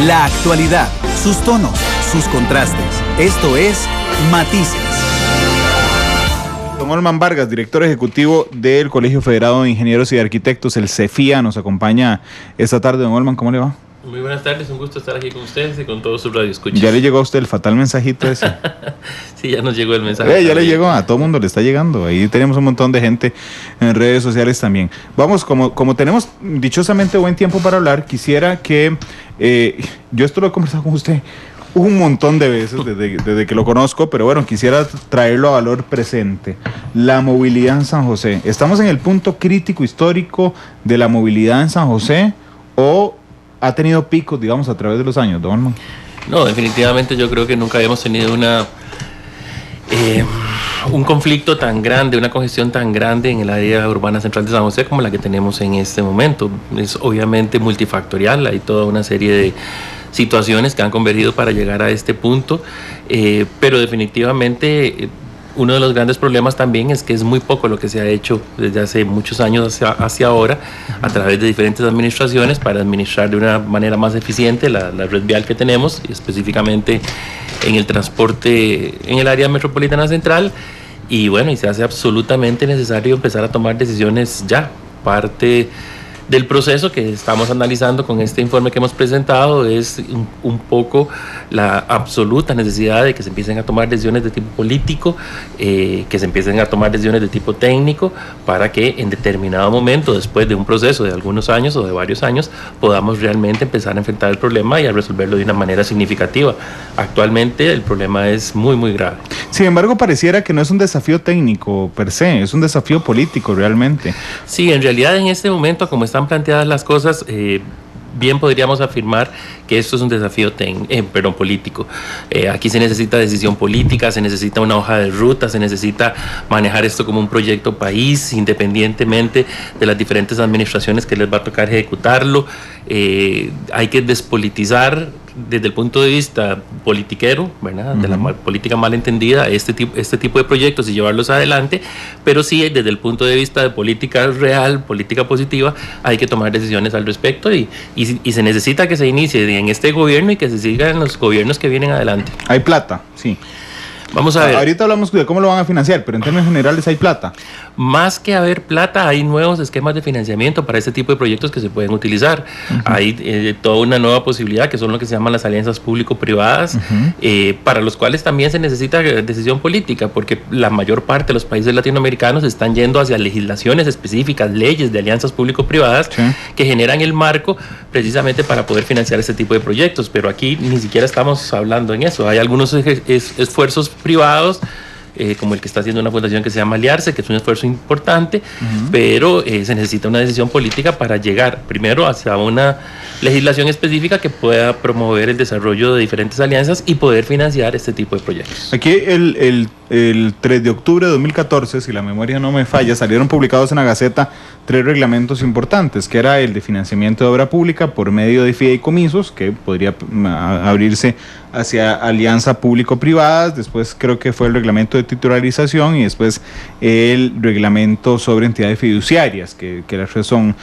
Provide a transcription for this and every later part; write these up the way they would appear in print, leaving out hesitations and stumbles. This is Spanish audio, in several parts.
La actualidad, sus tonos, sus contrastes. Esto es Matices. Don Olman Vargas, director ejecutivo del Colegio Federado de Ingenieros y Arquitectos, el CEFIA, nos acompaña esta tarde. Don Olman, ¿cómo le va? Muy buenas tardes, un gusto estar aquí con ustedes y con todos sus radioescuchas. ¿Ya le llegó a usted el fatal mensajito ese? Sí, ya nos llegó el mensaje. Ya le llegó, a todo mundo le está llegando. Ahí tenemos un montón de gente en redes sociales también. Vamos, como tenemos dichosamente buen tiempo para hablar, quisiera que, yo esto lo he conversado con usted un montón de veces desde que lo conozco, pero bueno, quisiera traerlo a valor presente. La movilidad en San José. ¿Estamos en el punto crítico histórico de la movilidad en San José o ha tenido picos, digamos, a través de los años, don Olman? No, definitivamente yo creo que nunca habíamos tenido un conflicto tan grande, una congestión tan grande en el área urbana central de San José como la que tenemos en este momento. Es obviamente multifactorial, hay toda una serie de situaciones que han convergido para llegar a este punto, pero definitivamente uno de los grandes problemas también es que es muy poco lo que se ha hecho desde hace muchos años hacia ahora a través de diferentes administraciones para administrar de una manera más eficiente la red vial que tenemos, y específicamente en el transporte en el área metropolitana central. Y bueno, y se hace absolutamente necesario empezar a tomar decisiones ya. Parte del proceso que estamos analizando con este informe que hemos presentado es un poco la absoluta necesidad de que se empiecen a tomar decisiones de tipo político, que se empiecen a tomar decisiones de tipo técnico, para que en determinado momento, después de un proceso de algunos años o de varios años, podamos realmente empezar a enfrentar el problema y a resolverlo de una manera significativa. Actualmente el problema es muy, muy grave. Sin embargo, pareciera que no es un desafío técnico per se, es un desafío político realmente. Sí, en realidad en este momento, como están planteadas las cosas, bien podríamos afirmar que esto es un desafío político. Aquí se necesita decisión política, se necesita una hoja de ruta, se necesita manejar esto como un proyecto país, independientemente de las diferentes administraciones que les va a tocar ejecutarlo. Hay que despolitizar desde el punto de vista politiquero, ¿verdad? De la política mal entendida, este tipo de proyectos y llevarlos adelante, pero sí desde el punto de vista de política real, política positiva, hay que tomar decisiones al respecto y se necesita que se inicie en este gobierno y que se siga en los gobiernos que vienen adelante. Hay plata, sí. Vamos a ver. Ahorita hablamos de cómo lo van a financiar, pero en términos generales hay plata. Más que haber plata, hay nuevos esquemas de financiamiento para este tipo de proyectos que se pueden utilizar. Hay toda una nueva posibilidad, que son lo que se llaman las alianzas público-privadas, para los cuales también se necesita decisión política, porque la mayor parte de los países latinoamericanos están yendo hacia legislaciones específicas, leyes de alianzas público-privadas, que generan el marco precisamente para poder financiar este tipo de proyectos. Pero aquí ni siquiera estamos hablando en eso. Hay algunos esfuerzos privados, como el que está haciendo una fundación que se llama Aliarse, que es un esfuerzo importante, pero se necesita una decisión política para llegar primero hacia una legislación específica que pueda promover el desarrollo de diferentes alianzas y poder financiar este tipo de proyectos. Aquí el 3 de octubre de 2014, si la memoria no me falla, salieron publicados en la Gaceta 3 reglamentos importantes, que era el de financiamiento de obra pública por medio de fideicomisos, que podría abrirse hacia alianza público-privadas, después creo que fue el reglamento de titularización y después el reglamento sobre entidades fiduciarias, que las tres son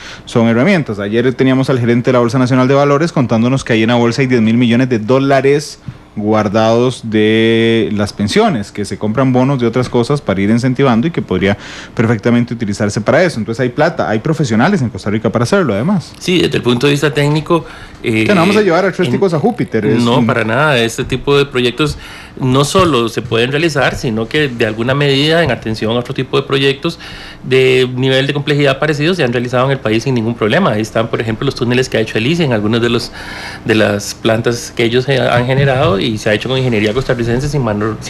herramientas. Ayer teníamos al gerente de la Bolsa Nacional de Valores contándonos que ahí en la bolsa hay $10,000 millones guardados de las pensiones, que se compran bonos de otras cosas para ir incentivando y que podría perfectamente utilizarse para eso. Entonces hay plata, hay profesionales en Costa Rica para hacerlo además. Sí, desde el punto de vista técnico... no vamos a llevar a tres ticos a Júpiter. No, para nada. Este tipo de proyectos no solo se pueden realizar, sino que de alguna medida, en atención a otro tipo de proyectos de nivel de complejidad parecido, se han realizado en el país sin ningún problema. Ahí están, por ejemplo, los túneles que ha hecho el ICE en algunas de las plantas que ellos han generado, y se ha hecho con ingeniería costarricense sin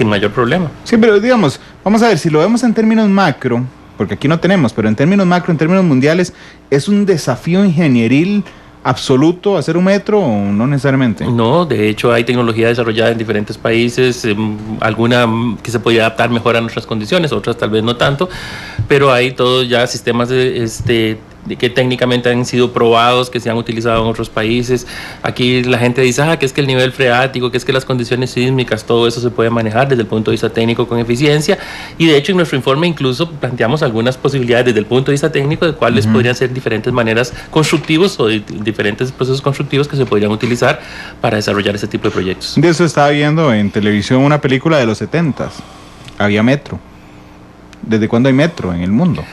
mayor problema. Sí, pero digamos, vamos a ver, si lo vemos en términos macro, porque aquí no tenemos, pero en términos macro, en términos mundiales, ¿es un desafío ingenieril absoluto hacer un metro o no necesariamente? No, de hecho hay tecnología desarrollada en diferentes países, alguna que se podría adaptar mejor a nuestras condiciones, otras tal vez no tanto, pero hay todos ya sistemas que técnicamente han sido probados, que se han utilizado en otros países. Aquí la gente dice, que es que el nivel freático, que es que las condiciones sísmicas, todo eso se puede manejar desde el punto de vista técnico con eficiencia, y de hecho en nuestro informe incluso planteamos algunas posibilidades desde el punto de vista técnico de cuáles podrían ser diferentes maneras constructivos o diferentes procesos constructivos que se podrían utilizar para desarrollar ese tipo de proyectos. De eso estaba viendo en televisión una película de los 70s. Había metro. ¿Desde cuándo hay metro en el mundo?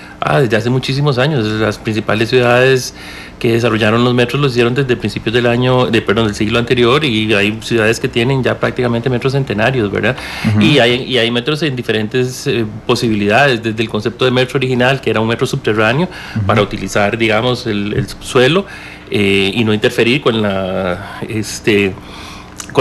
Desde hace muchísimos años. Las principales ciudades que desarrollaron los metros lo hicieron desde principios del siglo anterior, y hay ciudades que tienen ya prácticamente metros centenarios, ¿verdad? Y hay metros en diferentes posibilidades, desde el concepto de metro original, que era un metro subterráneo, para utilizar, digamos, el subsuelo y no interferir con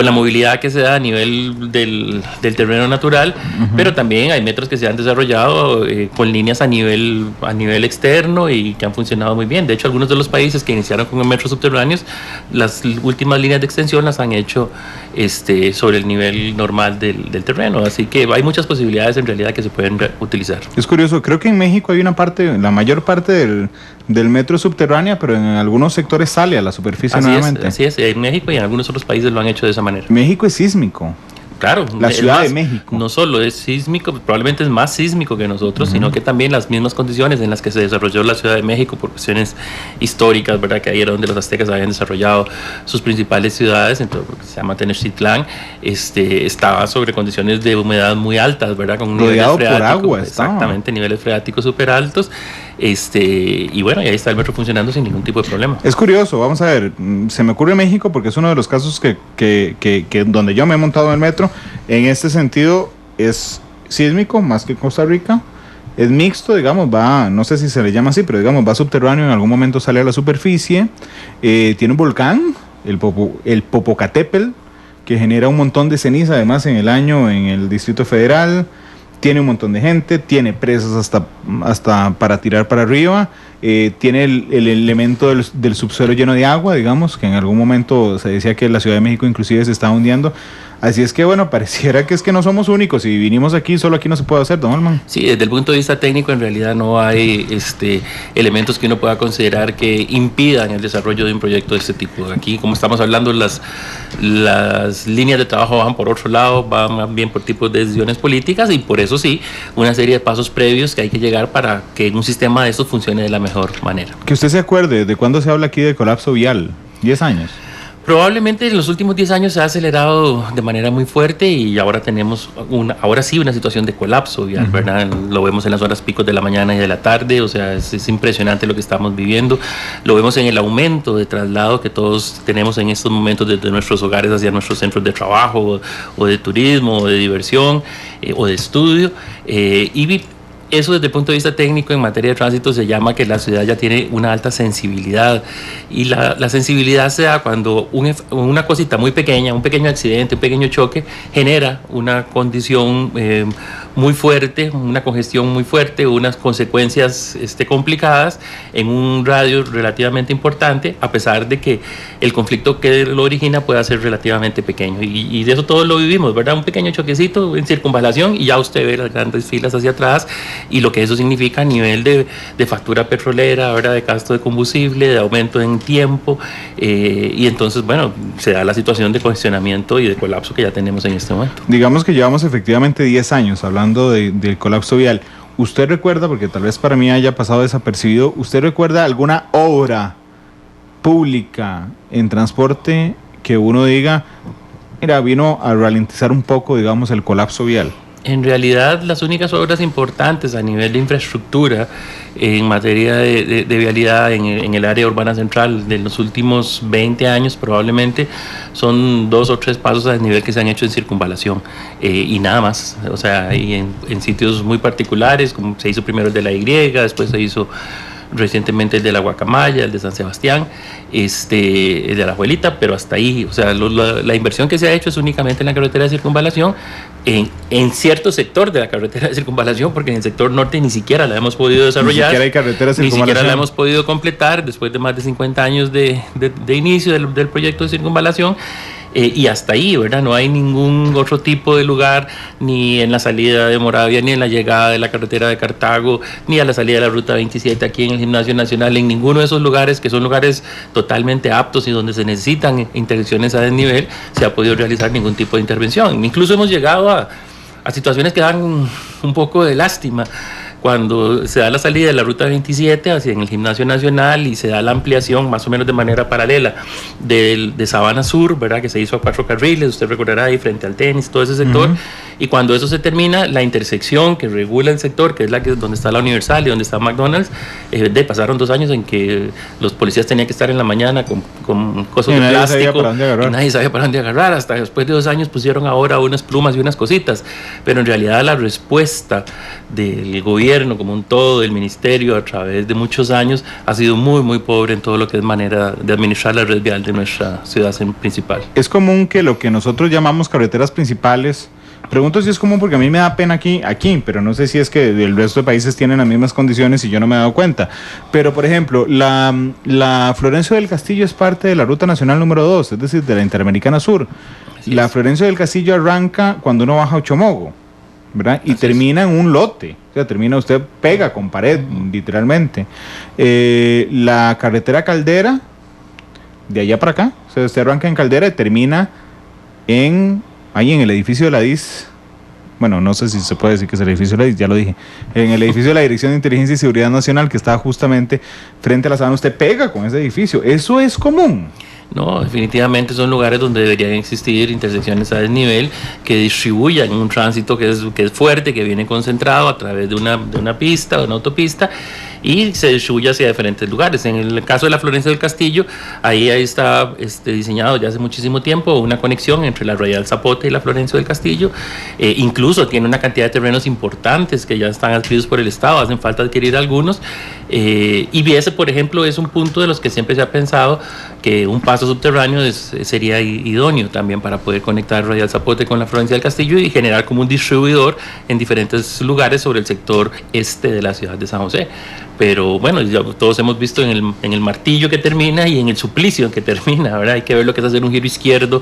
la movilidad que se da a nivel del terreno natural, pero también hay metros que se han desarrollado con líneas a nivel externo y que han funcionado muy bien. De hecho, algunos de los países que iniciaron con metros subterráneos, las últimas líneas de extensión las han hecho sobre el nivel normal del terreno, así que hay muchas posibilidades en realidad que se pueden utilizar. Es curioso, creo que en México hay una parte, la mayor parte del metro subterránea, pero en algunos sectores sale a la superficie nuevamente. Así es, en México y en algunos otros países lo han hecho de esa manera. México es sísmico. Claro, la Ciudad de México. No solo es sísmico, probablemente es más sísmico que nosotros, sino que también las mismas condiciones en las que se desarrolló la Ciudad de México por cuestiones históricas, ¿verdad? Que ahí era donde los aztecas habían desarrollado sus principales ciudades, entonces, se llama Tenochtitlán, estaba sobre condiciones de humedad muy altas, ¿verdad? Con rodeado por agua. Exactamente, niveles freáticos súper altos. Y bueno, y ahí está el metro funcionando sin ningún tipo de problema. Es curioso, vamos a ver, se me ocurre México porque es uno de los casos que donde yo me he montado en el metro. En este sentido es sísmico más que Costa Rica, es mixto, digamos, no sé si se le llama así, pero digamos va subterráneo, en algún momento sale a la superficie, tiene un volcán, el Popocatépetl, que genera un montón de ceniza además en el Distrito Federal. Tiene un montón de gente, tiene presas hasta para tirar para arriba, tiene el elemento del subsuelo lleno de agua, digamos, que en algún momento se decía que la Ciudad de México inclusive se estaba hundiendo. Así es que, bueno, pareciera que es que no somos únicos y vinimos aquí, solo aquí no se puede hacer, don Holman. Sí, desde el punto de vista técnico en realidad no hay elementos que uno pueda considerar que impidan el desarrollo de un proyecto de este tipo. Aquí, como estamos hablando, las líneas de trabajo van por otro lado, van más bien por tipos de decisiones políticas, y por eso sí, una serie de pasos previos que hay que llegar para que un sistema de estos funcione de la mejor manera. Que usted se acuerde, ¿de cuándo se habla aquí de colapso vial? 10 años. Probablemente en los últimos 10 años se ha acelerado de manera muy fuerte, y ahora tenemos una situación de colapso vial, ¿verdad? Lo vemos en las horas picos de la mañana y de la tarde, o sea, es impresionante lo que estamos viviendo. Lo vemos en el aumento de traslado que todos tenemos en estos momentos desde nuestros hogares hacia nuestros centros de trabajo, o de turismo, o de diversión, o de estudio, y eso desde el punto de vista técnico en materia de tránsito se llama que la ciudad ya tiene una alta sensibilidad, y la sensibilidad se da cuando una cosita muy pequeña, un pequeño accidente, un pequeño choque genera una condición muy fuerte, una congestión muy fuerte, unas consecuencias complicadas en un radio relativamente importante, a pesar de que el conflicto que lo origina pueda ser relativamente pequeño, y de eso todos lo vivimos, ¿verdad? Un pequeño choquecito en circunvalación y ya usted ve las grandes filas hacia atrás, y lo que eso significa a nivel de factura petrolera, ¿verdad? De gasto de combustible, de aumento en tiempo, y entonces, bueno, se da la situación de congestionamiento y de colapso que ya tenemos en este momento. Digamos que llevamos efectivamente 10 años hablando del colapso vial. ¿Usted recuerda, porque tal vez para mí haya pasado desapercibido, ¿usted recuerda alguna obra pública en transporte que uno diga, mira, vino a ralentizar un poco, digamos, el colapso vial? En realidad, las únicas obras importantes a nivel de infraestructura en materia de vialidad en el área urbana central de los últimos 20 años probablemente son 2 o 3 pasos a nivel que se han hecho en circunvalación, y nada más. O sea, y en sitios muy particulares, como se hizo primero el de la Y, después se hizo recientemente el de la Guacamaya, el de San Sebastián, el de la Abuelita, pero hasta ahí. O sea, la inversión que se ha hecho es únicamente en la carretera de circunvalación, en cierto sector de la carretera de circunvalación, porque en el sector norte ni siquiera la hemos podido desarrollar, ni siquiera hay carretera de circunvalación, ni siquiera la hemos podido completar después de más de 50 años de inicio del proyecto de circunvalación. y hasta ahí, ¿verdad? No hay ningún otro tipo de lugar, ni en la salida de Moravia, ni en la llegada de la carretera de Cartago, ni a la salida de la Ruta 27 aquí en el Gimnasio Nacional, en ninguno de esos lugares, que son lugares totalmente aptos y donde se necesitan intersecciones a desnivel, se ha podido realizar ningún tipo de intervención. Incluso hemos llegado a situaciones que dan un poco de lástima. Cuando se da la salida de la Ruta 27 hacia en el Gimnasio Nacional y se da la ampliación más o menos de manera paralela de Sabana Sur, ¿verdad? Que se hizo a 4 carriles, usted recordará ahí frente al tenis, todo ese sector, y cuando eso se termina, la intersección que regula el sector, que es donde está la Universal y donde está McDonald's, pasaron 2 años en que los policías tenían que estar en la mañana con cosas de plástico y nadie sabía para dónde agarrar, hasta después de 2 años pusieron ahora unas plumas y unas cositas, pero en realidad la respuesta del gobierno como un todo, del ministerio, a través de muchos años, ha sido muy, muy pobre en todo lo que es manera de administrar la red vial de nuestra ciudad principal. Es común que lo que nosotros llamamos carreteras principales, pregunto si es común porque a mí me da pena aquí, pero no sé si es que el resto de países tienen las mismas condiciones y yo no me he dado cuenta. Pero, por ejemplo, la Florencio del Castillo es parte de la Ruta Nacional número 2, es decir, de la Interamericana Sur. La Florencio del Castillo arranca cuando uno baja a Ochomogo, ¿verdad? Y termina en un lote, o sea, usted pega con pared, literalmente. La carretera Caldera, de allá para acá, o sea, usted arranca en Caldera y termina ahí en el edificio de la DIS, bueno, no sé si se puede decir que es el edificio de la DIS, ya lo dije, en el edificio de la Dirección de Inteligencia y Seguridad Nacional, que está justamente frente a la Sabana, usted pega con ese edificio, ¿eso es común? No, definitivamente son lugares donde deberían existir intersecciones a desnivel que distribuyan un tránsito que es fuerte, que viene concentrado a través de una pista, de una autopista, y se distribuye hacia diferentes lugares. En el caso de la Florencio del Castillo, ahí está diseñado ya hace muchísimo tiempo una conexión entre la Radial Zapote y la Florencio del Castillo. Incluso tiene una cantidad de terrenos importantes que ya están adquiridos por el Estado, hacen falta adquirir algunos. Y ese, por ejemplo, es un punto de los que siempre se ha pensado que un paso subterráneo sería idóneo también para poder conectar Radial Zapote con la Florencia del Castillo y generar como un distribuidor en diferentes lugares sobre el sector este de la ciudad de San José. Pero bueno, ya todos hemos visto en el Martillo que termina y en el Suplicio que termina, ¿verdad? Hay que ver lo que es hacer un giro izquierdo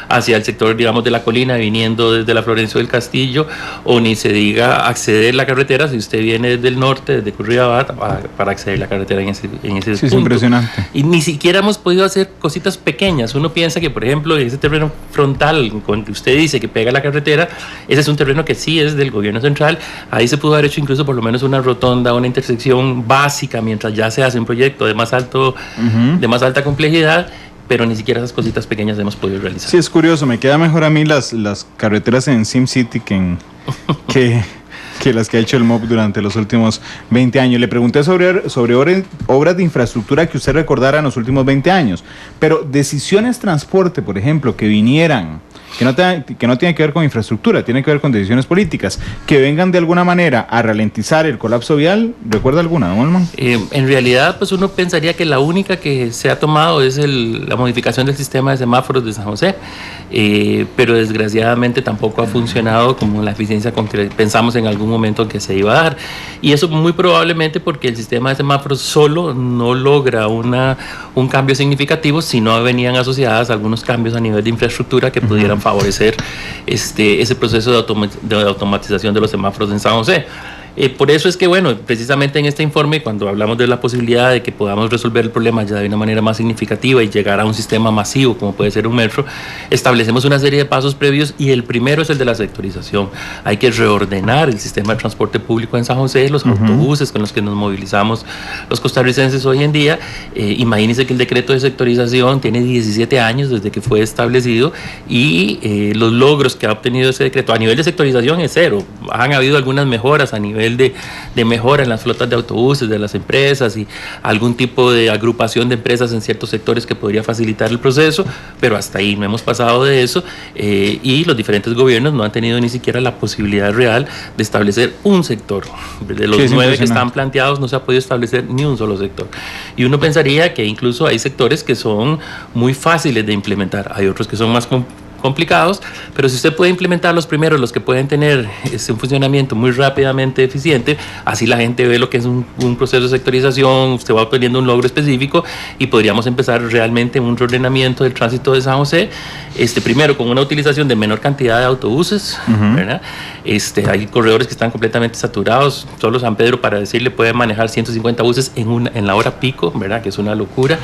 hacia el sector, digamos, de la colina, viniendo desde la Florencio del Castillo, o ni se diga acceder a la carretera si usted viene desde el norte, desde Curridabat, para acceder a la carretera en ese punto. Sí, es impresionante. Y ni siquiera hemos podido hacer cositas pequeñas. Uno piensa que, por ejemplo, ese terreno frontal con que usted dice que pega la carretera, ese es un terreno que sí es del gobierno central. Ahí se pudo haber hecho incluso por lo menos una rotonda, una intersección básica, mientras ya se hace un proyecto de más alta complejidad, pero ni siquiera esas cositas pequeñas hemos podido realizar. Sí, es curioso, me queda mejor a mí las carreteras en SimCity que las que ha hecho el MOP durante los últimos 20 años. Le pregunté sobre obras de infraestructura que usted recordara en los últimos 20 años, pero decisiones transporte, por ejemplo, que vinieran, que no tiene que ver con infraestructura, tiene que ver con decisiones políticas, que vengan de alguna manera a ralentizar el colapso vial, ¿recuerda alguna, don Olman? En realidad, pues uno pensaría que la única que se ha tomado es la modificación del sistema de semáforos de San José, pero desgraciadamente tampoco ha funcionado como la eficiencia con que pensamos en algún momento que se iba a dar, y eso muy probablemente porque el sistema de semáforos solo no logra un cambio significativo si no venían asociadas algunos cambios a nivel de infraestructura que pudieran favorecer ese proceso de automatización de los semáforos en San José. Por eso es que, bueno, precisamente en este informe, cuando hablamos de la posibilidad de que podamos resolver el problema ya de una manera más significativa y llegar a un sistema masivo, como puede ser un metro, establecemos una serie de pasos previos, y el primero es el de la sectorización. Hay que reordenar el sistema de transporte público en San José, los autobuses con los que nos movilizamos los costarricenses hoy en día. Imagínense que el decreto de sectorización tiene 17 años desde que fue establecido, y los logros que ha obtenido ese decreto a nivel de sectorización es cero. Han habido algunas mejoras a nivel de mejora en las flotas de autobuses de las empresas y algún tipo de agrupación de empresas en ciertos sectores que podría facilitar el proceso, pero hasta ahí no hemos pasado de eso, y los diferentes gobiernos no han tenido ni siquiera la posibilidad real de establecer un sector. De los 9 que están planteados no se ha podido establecer ni un solo sector, y uno pensaría que incluso hay sectores que son muy fáciles de implementar, hay otros que son más complicados, pero si usted puede implementar los primeros, los que pueden tener un funcionamiento muy rápidamente eficiente, así la gente ve lo que es un proceso de sectorización, usted va obteniendo un logro específico y podríamos empezar realmente un reordenamiento del tránsito de San José, primero con una utilización de menor cantidad de autobuses, ¿verdad? Hay corredores que están completamente saturados, solo San Pedro, para decirle, puede manejar 150 buses en la hora pico, ¿verdad? Que es una locura.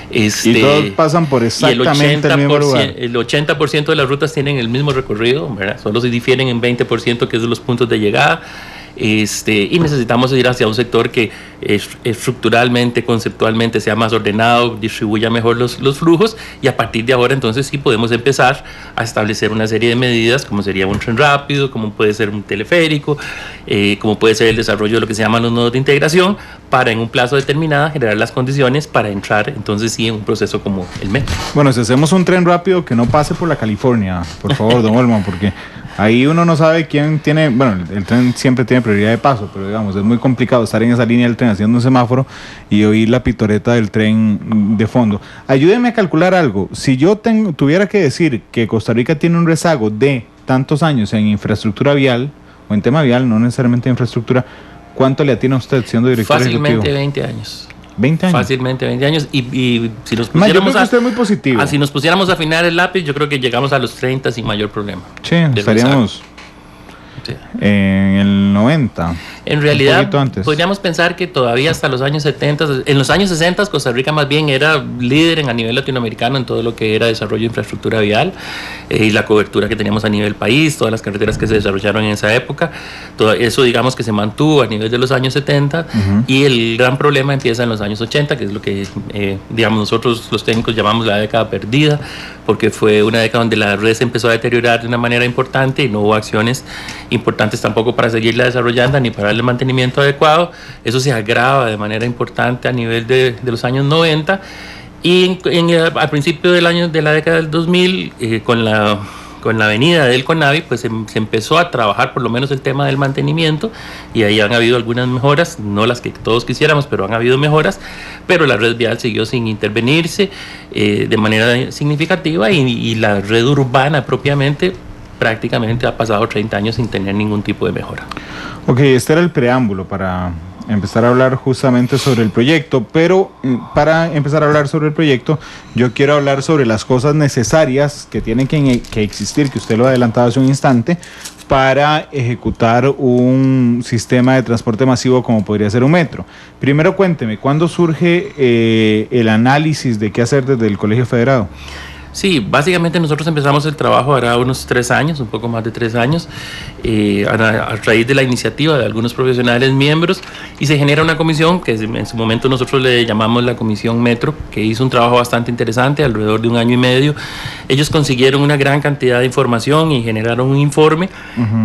Y todos pasan por exactamente el mismo lugar. El 80% de las rutas tienen el mismo recorrido, ¿verdad? Solo se difieren en 20%, que es de los puntos de llegada. Y necesitamos ir hacia un sector que estructuralmente, conceptualmente sea más ordenado, distribuya mejor los flujos, y a partir de ahora entonces sí podemos empezar a establecer una serie de medidas, como sería un tren rápido, como puede ser un teleférico, como puede ser el desarrollo de lo que se llaman los nodos de integración, para en un plazo determinado generar las condiciones para entrar entonces sí en un proceso como el metro. Bueno, si hacemos un tren rápido que no pase por la California, por favor, don Olman, porque ahí uno no sabe quién tiene, bueno, el tren siempre tiene prioridad de paso, pero digamos, es muy complicado estar en esa línea del tren haciendo un semáforo y oír la pitoreta del tren de fondo. Ayúdeme a calcular algo. Si yo tuviera que decir que Costa Rica tiene un rezago de tantos años en infraestructura vial, o en tema vial, no necesariamente infraestructura, ¿cuánto le atina a usted siendo director ejecutivo? Fácilmente 20 años. 20 años. Fácilmente 20 años. Y si nos yo creo que usted es muy positivo. Si nos pusiéramos a afinar el lápiz, yo creo que llegamos a los 30 sin mayor problema. Sí, estaríamos en el 90. En realidad, podríamos pensar que todavía hasta los años 70, en los años 60, Costa Rica más bien era líder a nivel latinoamericano en todo lo que era desarrollo de infraestructura vial y la cobertura que teníamos a nivel país, todas las carreteras que se desarrollaron en esa época. Todo eso, digamos, que se mantuvo a nivel de los años 70 y el gran problema empieza en los años 80, que es lo que, digamos, nosotros los técnicos llamamos la década perdida, porque fue una década donde la red se empezó a deteriorar de una manera importante y no hubo acciones importantes tampoco para seguirla desarrollando ni para darle mantenimiento adecuado. Eso se agrava de manera importante a nivel de los años 90 y al principio de la década del 2000 con la venida del CONAVI pues se empezó a trabajar por lo menos el tema del mantenimiento y ahí han habido algunas mejoras, no las que todos quisiéramos, pero han habido mejoras, pero la red vial siguió sin intervenirse de manera significativa y la red urbana propiamente prácticamente ha pasado 30 años sin tener ningún tipo de mejora. Ok, este era el preámbulo para empezar a hablar justamente sobre el proyecto, pero para empezar a hablar sobre el proyecto, yo quiero hablar sobre las cosas necesarias que tienen que existir, que usted lo ha adelantado hace un instante, para ejecutar un sistema de transporte masivo como podría ser un metro. Primero cuénteme, ¿cuándo surge el análisis de qué hacer desde el Colegio Federado? Sí, básicamente nosotros empezamos el trabajo ahora unos 3 años, un poco más de 3 años, a raíz de la iniciativa de algunos profesionales miembros, y se genera una comisión que en su momento nosotros le llamamos la Comisión Metro, que hizo un trabajo bastante interesante, alrededor de 1 año y medio. Ellos consiguieron una gran cantidad de información y generaron un informe,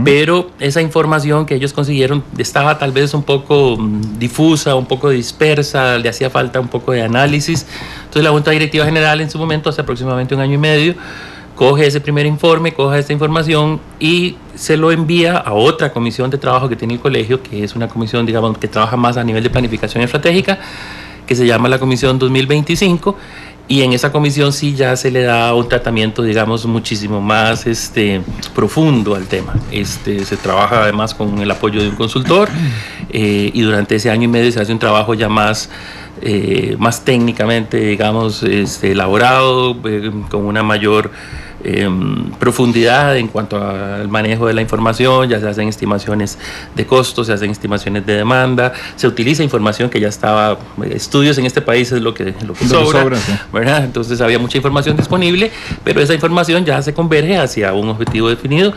pero esa información que ellos consiguieron estaba tal vez un poco difusa, un poco dispersa, le hacía falta un poco de análisis. Entonces la Junta Directiva General en su momento, hace aproximadamente 1 año y medio, coge ese primer informe, coge esta información y se lo envía a otra comisión de trabajo que tiene el colegio, que es una comisión, digamos, que trabaja más a nivel de planificación estratégica, que se llama la Comisión 2025, y en esa comisión sí ya se le da un tratamiento, digamos, muchísimo más profundo al tema. Se trabaja además con el apoyo de un consultor y durante ese 1 año y medio se hace un trabajo ya más técnicamente, digamos, elaborado, con una mayor profundidad en cuanto al manejo de la información. Ya se hacen estimaciones de costos, se hacen estimaciones de demanda, se utiliza información que ya estaba, estudios en este país es lo que sobra, sí, ¿verdad? Entonces había mucha información disponible, pero esa información ya se converge hacia un objetivo definido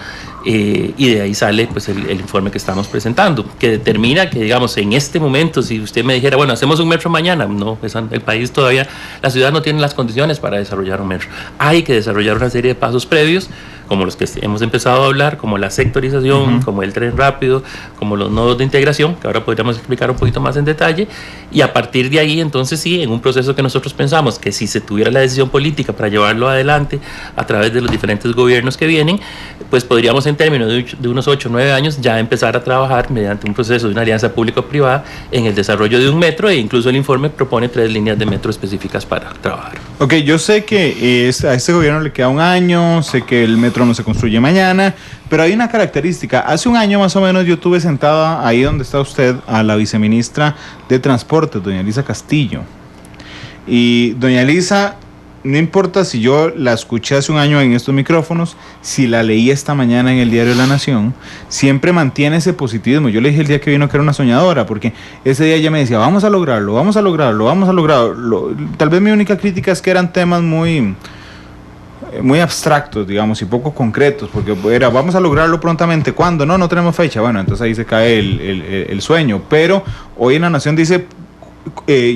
y de ahí sale pues el informe que estamos presentando, que determina que, digamos, en este momento, si usted me dijera, bueno, hacemos un metro mañana, no, pues el país todavía, la ciudad no tiene las condiciones para desarrollar un metro. Hay que desarrollar una serie de pasos previos, como los que hemos empezado a hablar, como la sectorización, como el tren rápido, como los nodos de integración, que ahora podríamos explicar un poquito más en detalle, y a partir de ahí, entonces sí, en un proceso que nosotros pensamos que si se tuviera la decisión política para llevarlo adelante a través de los diferentes gobiernos que vienen, pues podríamos en términos de unos 8 o 9 años ya empezar a trabajar mediante un proceso de una alianza público-privada en el desarrollo de un metro, e incluso el informe propone 3 líneas de metro específicas para trabajar. Ok, yo sé que a este gobierno le queda un año, sé que el metro no se construye mañana, pero hay una característica. Hace un año más o menos yo tuve sentada ahí donde está usted a la viceministra de Transporte, doña Elisa Castillo. Y doña Elisa, no importa si yo la escuché hace un año en estos micrófonos, si la leí esta mañana en el diario La Nación, siempre mantiene ese positivismo. Yo le dije el día que vino que era una soñadora, porque ese día ella me decía, vamos a lograrlo, vamos a lograrlo, vamos a lograrlo. Tal vez mi única crítica es que eran temas muy abstractos, digamos, y poco concretos, porque era, vamos a lograrlo prontamente. ¿Cuándo? No tenemos fecha. Bueno, entonces ahí se cae el sueño. Pero hoy en La Nación dice,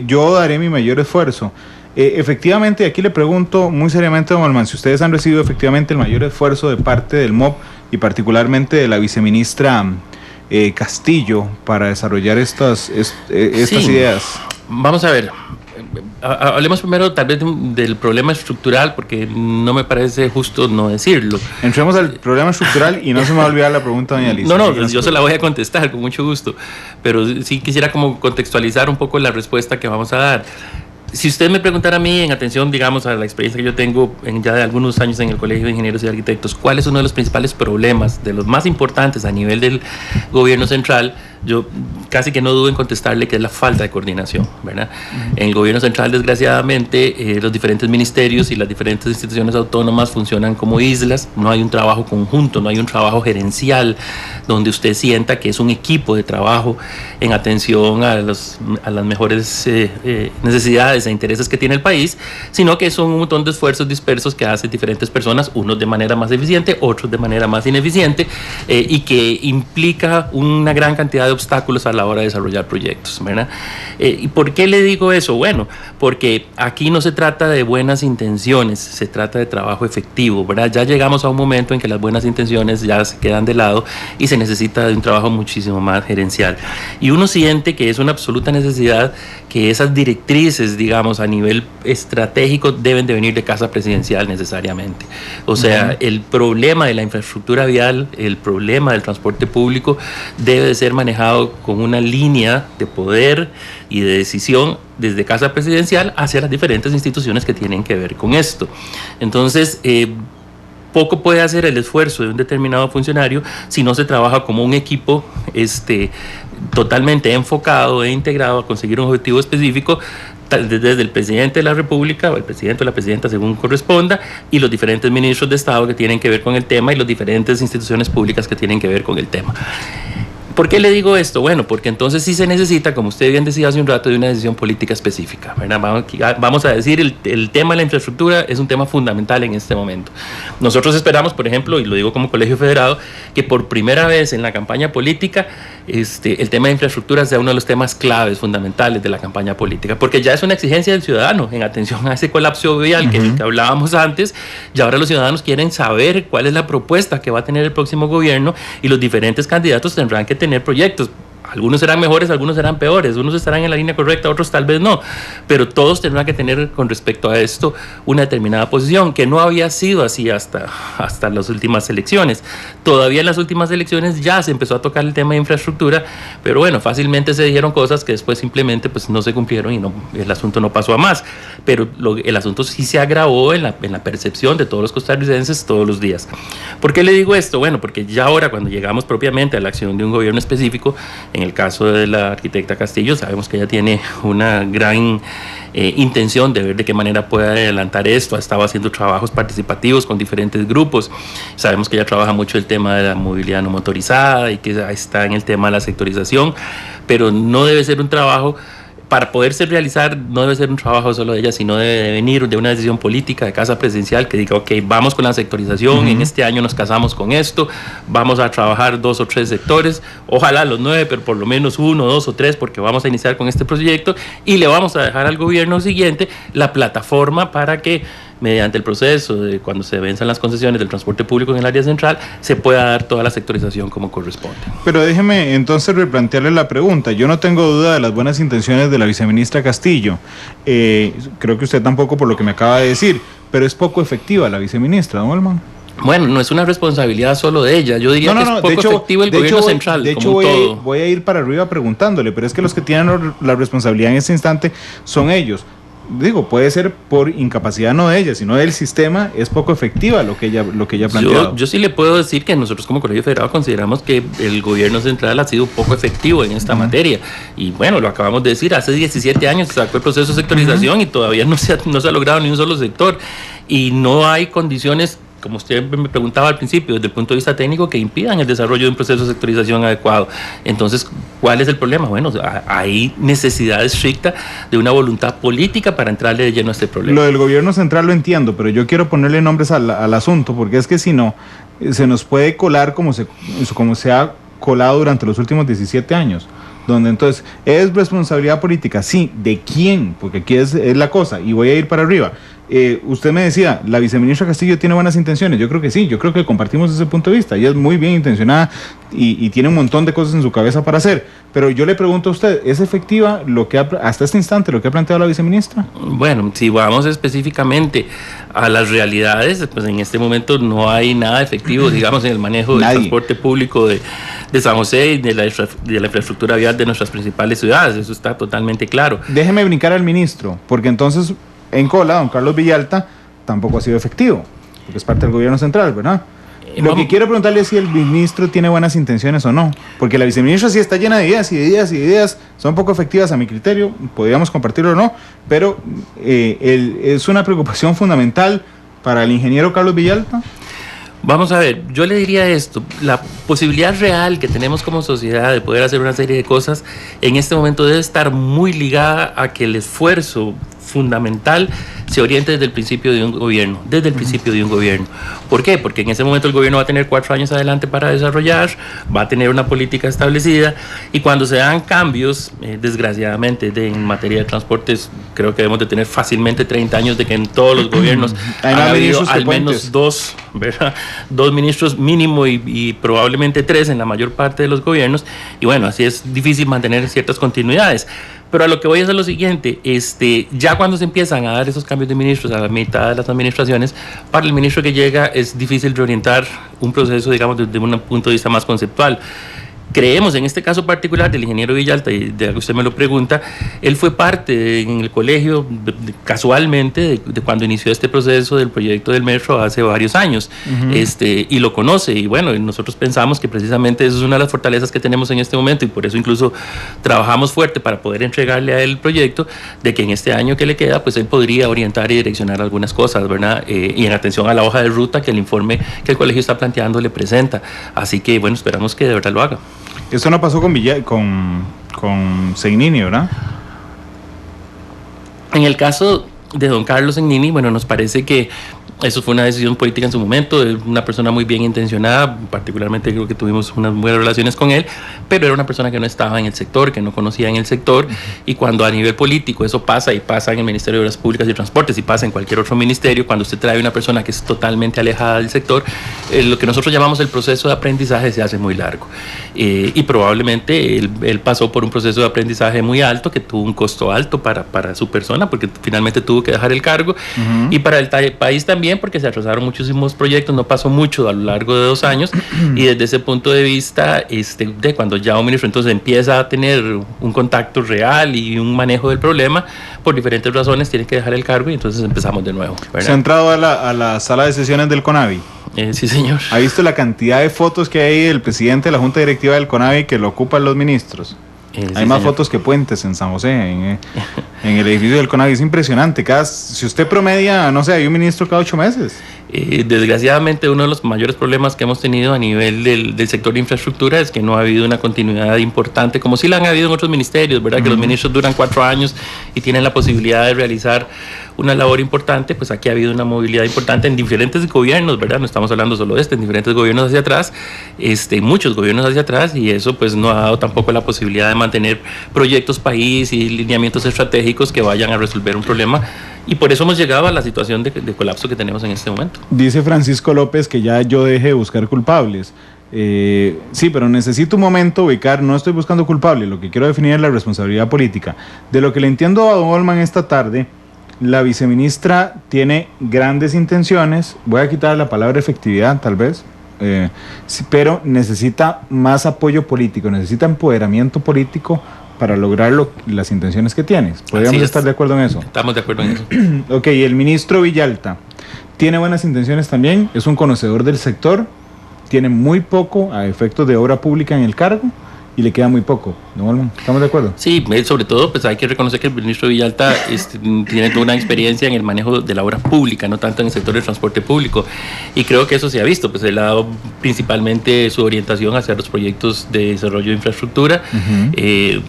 yo daré mi mayor esfuerzo. Efectivamente, aquí le pregunto muy seriamente, don Alman, si ustedes han recibido efectivamente el mayor esfuerzo de parte del MOP y particularmente de la viceministra Castillo para desarrollar estas ideas. Vamos a ver, hablemos primero tal vez del problema estructural, porque no me parece justo no decirlo. Entremos al problema estructural y no se me va a olvidar la pregunta, doña Alicia. No, yo se la voy a contestar con mucho gusto, pero sí quisiera como contextualizar un poco la respuesta que vamos a dar. Si usted me preguntara a mí, en atención, digamos, a la experiencia que yo tengo ya de algunos años en el Colegio de Ingenieros y Arquitectos, ¿cuál es uno de los principales problemas, de los más importantes a nivel del gobierno central? Yo casi que no dudo en contestarle que es la falta de coordinación, ¿verdad? En el gobierno central, desgraciadamente, los diferentes ministerios y las diferentes instituciones autónomas funcionan como islas, no hay un trabajo conjunto, no hay un trabajo gerencial donde usted sienta que es un equipo de trabajo en atención a las mejores necesidades e intereses que tiene el país, sino que son un montón de esfuerzos dispersos que hacen diferentes personas, unos de manera más eficiente, otros de manera más ineficiente, y que implica una gran cantidad de obstáculos a la hora de desarrollar proyectos, ¿verdad? ¿Y por qué le digo eso? Bueno, porque aquí no se trata de buenas intenciones, se trata de trabajo efectivo, ¿verdad? Ya llegamos a un momento en que las buenas intenciones ya se quedan de lado y se necesita de un trabajo muchísimo más gerencial. Y uno siente que es una absoluta necesidad que esas directrices, digamos, a nivel estratégico deben de venir de casa presidencial necesariamente. O sea, el problema de la infraestructura vial, el problema del transporte público debe de ser manejado con una línea de poder y de decisión desde casa presidencial hacia las diferentes instituciones que tienen que ver con esto. Entonces, poco puede hacer el esfuerzo de un determinado funcionario si no se trabaja como un equipo totalmente enfocado e integrado a conseguir un objetivo específico, desde el presidente de la República o el presidente o la presidenta según corresponda, y los diferentes ministros de Estado que tienen que ver con el tema y las diferentes instituciones públicas que tienen que ver con el tema. ¿Por qué le digo esto? Bueno, porque entonces sí se necesita, como usted bien decía hace un rato, de una decisión política específica, ¿verdad? Vamos a decir, el tema de la infraestructura es un tema fundamental en este momento. Nosotros esperamos, por ejemplo, y lo digo como Colegio Federado, que por primera vez en la campaña política el tema de infraestructura sea uno de los temas claves, fundamentales de la campaña política, porque ya es una exigencia del ciudadano en atención a ese colapso vial que hablábamos antes, y ahora los ciudadanos quieren saber cuál es la propuesta que va a tener el próximo gobierno, y los diferentes candidatos tendrán que tener proyectos. Algunos serán mejores, algunos serán peores, unos estarán en la línea correcta, otros tal vez no, pero todos tendrán que tener con respecto a esto una determinada posición, que no había sido así hasta las últimas elecciones. Todavía en las últimas elecciones ya se empezó a tocar el tema de infraestructura, pero bueno, fácilmente se dijeron cosas que después simplemente pues no se cumplieron y el asunto no pasó a más, pero el asunto sí se agravó en la percepción de todos los costarricenses todos los días. ¿Por qué le digo esto? Bueno, porque ya ahora cuando llegamos propiamente a la acción de un gobierno específico, en el caso de la arquitecta Castillo, sabemos que ella tiene una gran intención de ver de qué manera puede adelantar esto. Ha estado haciendo trabajos participativos con diferentes grupos. Sabemos que ella trabaja mucho el tema de la movilidad no motorizada y que está en el tema de la sectorización, pero no debe ser un trabajo, para poderse realizar, no debe ser un trabajo solo de ella, sino debe venir de una decisión política de casa presidencial que diga, ok, vamos con la sectorización, en este año nos casamos con esto, vamos a trabajar 2 o 3 sectores, ojalá los 9, pero por lo menos 1, 2 o 3, porque vamos a iniciar con este proyecto y le vamos a dejar al gobierno siguiente la plataforma para que mediante el proceso de cuando se venzan las concesiones del transporte público en el área central, se pueda dar toda la sectorización como corresponde. Pero déjeme entonces replantearle la pregunta. Yo no tengo duda de las buenas intenciones de la viceministra Castillo. Creo que usted tampoco, por lo que me acaba de decir, pero es poco efectiva la viceministra, don Olman. Bueno, no es una responsabilidad solo de ella. Yo diría que es poco efectivo el gobierno central. De hecho, voy a ir para arriba preguntándole, pero es que los que tienen la responsabilidad en este instante son ellos. Digo, puede ser por incapacidad no de ella, sino del sistema. Es poco efectiva lo que ella ha planteado. Yo sí le puedo decir que nosotros como Colegio Federado consideramos que el gobierno central ha sido poco efectivo en esta materia. Y bueno, lo acabamos de decir, hace 17 años se sacó el proceso de sectorización y todavía no se ha logrado ni un solo sector. Y no hay condiciones, como usted me preguntaba al principio, desde el punto de vista técnico, que impidan el desarrollo de un proceso de sectorización adecuado. Entonces, ¿cuál es el problema? Bueno, hay necesidad estricta de una voluntad política para entrarle de lleno a este problema. Lo del gobierno central lo entiendo, pero yo quiero ponerle nombres al asunto, porque es que si no, se nos puede colar como se ha colado durante los últimos 17 años. Donde entonces, ¿es responsabilidad política? Sí, ¿de quién? Porque aquí es la cosa, y voy a ir para arriba. Usted me decía, la viceministra Castillo tiene buenas intenciones. Yo creo que sí, yo creo que compartimos ese punto de vista. Ella es muy bien intencionada y tiene un montón de cosas en su cabeza para hacer. Pero yo le pregunto a usted, ¿es efectiva hasta este instante lo que ha planteado la viceministra? Bueno, si vamos específicamente a las realidades, pues en este momento no hay nada efectivo, digamos, en el manejo del transporte público de San José y de la infraestructura vial de nuestras principales ciudades. Eso está totalmente claro. Déjeme brincar al ministro, porque entonces en cola, don Carlos Villalta tampoco ha sido efectivo, porque es parte del gobierno central, ¿verdad? Lo que quiero preguntarle es si el ministro tiene buenas intenciones o no, porque la viceministra sí está llena de ideas y de ideas y de ideas, son poco efectivas a mi criterio, podríamos compartirlo o no, pero es una preocupación fundamental para el ingeniero Carlos Villalta. Vamos a ver, yo le diría esto, la posibilidad real que tenemos como sociedad de poder hacer una serie de cosas en este momento debe estar muy ligada a que el esfuerzo fundamental se oriente desde el principio de un gobierno, ¿Por qué? Porque en ese momento el gobierno va a tener 4 años adelante para desarrollar, va a tener una política establecida y cuando se dan cambios, desgraciadamente, en materia de transportes, creo que debemos de tener fácilmente 30 años de que en todos los gobiernos han habido al menos 2, ¿verdad? 2 ministros mínimo y probablemente 3 en la mayor parte de los gobiernos y bueno, así es difícil mantener ciertas continuidades. Pero a lo que voy es a lo siguiente, ya cuando se empiezan a dar esos cambios de ministros a la mitad de las administraciones, para el ministro que llega es difícil reorientar un proceso, digamos, desde un punto de vista más conceptual. Creemos, en este caso particular del ingeniero Villalta, y de que usted me lo pregunta, él fue parte en el colegio casualmente de cuando inició este proceso del proyecto del metro hace varios años, y lo conoce, y bueno, nosotros pensamos que precisamente eso es una de las fortalezas que tenemos en este momento, y por eso incluso trabajamos fuerte para poder entregarle a él el proyecto, de que en este año que le queda, pues él podría orientar y direccionar algunas cosas, ¿verdad? Y en atención a la hoja de ruta que el informe que el colegio está planteando le presenta. Así que bueno, esperamos que de verdad lo haga. Esto no pasó con Segnini, ¿verdad? En el caso de don Carlos Segnini, bueno, nos parece que eso fue una decisión política en su momento, de una persona muy bien intencionada, particularmente creo que tuvimos unas buenas relaciones con él, pero era una persona que no estaba en el sector, que no conocía en el sector, y cuando a nivel político eso pasa, y pasa en el Ministerio de Obras Públicas y Transportes, y pasa en cualquier otro ministerio, cuando usted trae una persona que es totalmente alejada del sector, lo que nosotros llamamos el proceso de aprendizaje se hace muy largo, y probablemente él pasó por un proceso de aprendizaje muy alto, que tuvo un costo alto para su persona, porque finalmente tuvo que dejar el cargo, y para el país también, porque se atrasaron muchísimos proyectos, no pasó mucho a lo largo de 2 años, y desde ese punto de vista, de cuando ya un ministro entonces empieza a tener un contacto real y un manejo del problema, por diferentes razones tiene que dejar el cargo y entonces empezamos de nuevo, ¿verdad? ¿Se ha entrado a la sala de sesiones del CONAVI? Sí, señor. ¿Ha visto la cantidad de fotos que hay del presidente de la Junta Directiva del CONAVI que lo ocupan los ministros? Hay más fotos que puentes en San José, en el edificio del CONAVI. Es impresionante. Si usted promedia, no sé, hay un ministro cada 8 meses. Desgraciadamente, uno de los mayores problemas que hemos tenido a nivel del sector de infraestructura es que no ha habido una continuidad importante, como sí la han habido en otros ministerios, ¿verdad? Que los ministros duran 4 años y tienen la posibilidad de realizar una labor importante. Pues aquí ha habido una movilidad importante en diferentes gobiernos, ¿verdad? No estamos hablando solo de en diferentes gobiernos hacia atrás, muchos gobiernos hacia atrás, y eso pues no ha dado tampoco la posibilidad de mantener proyectos país y lineamientos estratégicos estratégicos que vayan a resolver un problema, y por eso hemos llegado a la situación de colapso que tenemos en este momento. Dice Francisco López que ya yo deje de buscar culpables. Sí, pero necesito un momento ubicar, no estoy buscando culpable, lo que quiero definir es la responsabilidad política. De lo que le entiendo a don Olman esta tarde, la viceministra tiene grandes intenciones, voy a quitar la palabra efectividad tal vez, sí, pero necesita más apoyo político, necesita empoderamiento político para lograr las intenciones que tienes. ¿Podríamos estar de acuerdo en eso? Estamos de acuerdo en eso. Ok, el ministro Villalta tiene buenas intenciones también, es un conocedor del sector, tiene muy poco a efectos de obra pública en el cargo y le queda muy poco. ¿No, Olman? ¿Estamos de acuerdo? Sí, sobre todo pues hay que reconocer que el ministro Villalta tiene toda una experiencia en el manejo de la obra pública, no tanto en el sector del transporte público, y creo que eso se ha visto, pues él ha dado principalmente su orientación hacia los proyectos de desarrollo de infraestructura.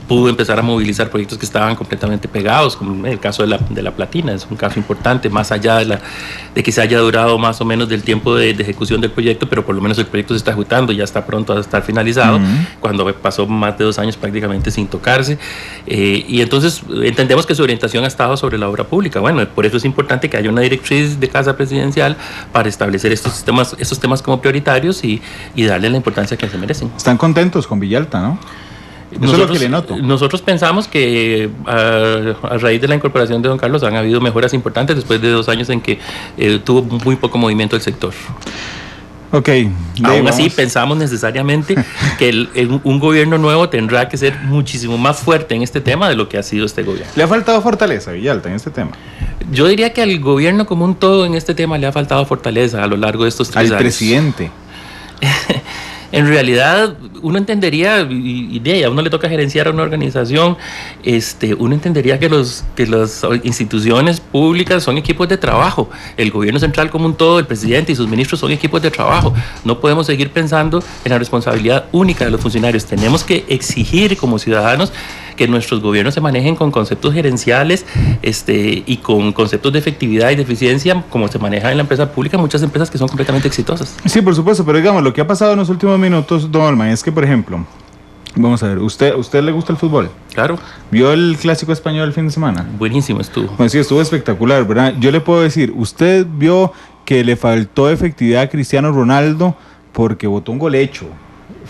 Pudo empezar a movilizar proyectos que estaban completamente pegados, como el caso de la Platina, es un caso importante, más allá de que se haya durado más o menos del tiempo de ejecución del proyecto, pero por lo menos el proyecto se está ejecutando, ya está pronto a estar finalizado, cuando pasó más de 2 años prácticamente sin tocarse, y entonces entendemos que su orientación ha estado sobre la obra pública. Bueno, por eso es importante que haya una directriz de Casa Presidencial para establecer estos temas como prioritarios y darle la importancia que se merecen. Están contentos con Villalta, ¿no? Eso es lo que le noto. Nosotros pensamos que a raíz de la incorporación de don Carlos han habido mejoras importantes después de 2 años en que tuvo muy poco movimiento del sector. Ok. Aún así, pensamos necesariamente que un gobierno nuevo tendrá que ser muchísimo más fuerte en este tema de lo que ha sido este gobierno. ¿Le ha faltado fortaleza a Villalta en este tema? Yo diría que al gobierno como un todo en este tema le ha faltado fortaleza a lo largo de estos 3 años. Al presidente. En realidad, uno entendería, y a uno le toca gerenciar a una organización, uno entendería que las instituciones públicas son equipos de trabajo. El gobierno central como un todo, el presidente y sus ministros son equipos de trabajo. No podemos seguir pensando en la responsabilidad única de los funcionarios. Tenemos que exigir como ciudadanos que nuestros gobiernos se manejen con conceptos gerenciales y con conceptos de efectividad y de eficiencia como se maneja en la empresa pública, muchas empresas que son completamente exitosas. Sí, por supuesto, pero digamos, lo que ha pasado en los últimos minutos, don Olman, es que, por ejemplo, vamos a ver, ¿usted le gusta el fútbol? Claro. ¿Vio el clásico español el fin de semana? Buenísimo estuvo. Pues sí, estuvo espectacular, ¿verdad? Yo le puedo decir, ¿usted vio que le faltó efectividad a Cristiano Ronaldo porque botó un gol hecho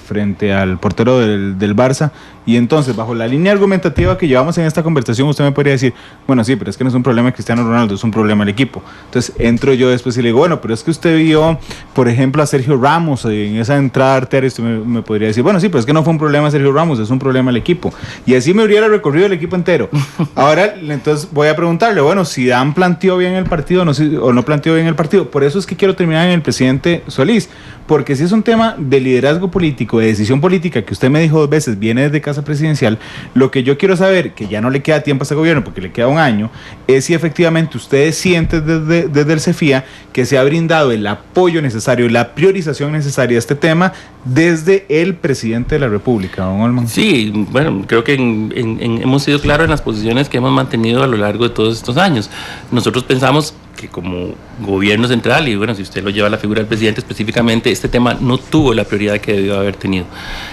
frente al portero del Barça? Y entonces, bajo la línea argumentativa que llevamos en esta conversación, usted me podría decir, bueno, sí, pero es que no es un problema de Cristiano Ronaldo, es un problema del equipo. Entonces entro yo después y le digo, bueno, pero es que usted vio, por ejemplo, a Sergio Ramos en esa entrada arteria, usted me podría decir, bueno, sí, pero es que no fue un problema de Sergio Ramos, es un problema del equipo. Y así me hubiera recorrido el equipo entero. Ahora, entonces voy a preguntarle, bueno, si Dan planteó bien el partido o no planteó bien el partido. Por eso es que quiero terminar en el presidente Solís, porque si es un tema de liderazgo político, de decisión política, que usted me dijo 2 veces, viene desde Casa Presidencial, lo que yo quiero saber, que ya no le queda tiempo a este gobierno porque le queda 1 año, es si efectivamente ustedes sienten desde el CEFIA que se ha brindado el apoyo necesario, la priorización necesaria a este tema desde el presidente de la República, don Olman. Sí, bueno, creo que hemos sido claros en las posiciones que hemos mantenido a lo largo de todos estos años. Nosotros pensamos que como gobierno central, y bueno, si usted lo lleva a la figura del presidente específicamente, este tema no tuvo la prioridad que debió haber tenido.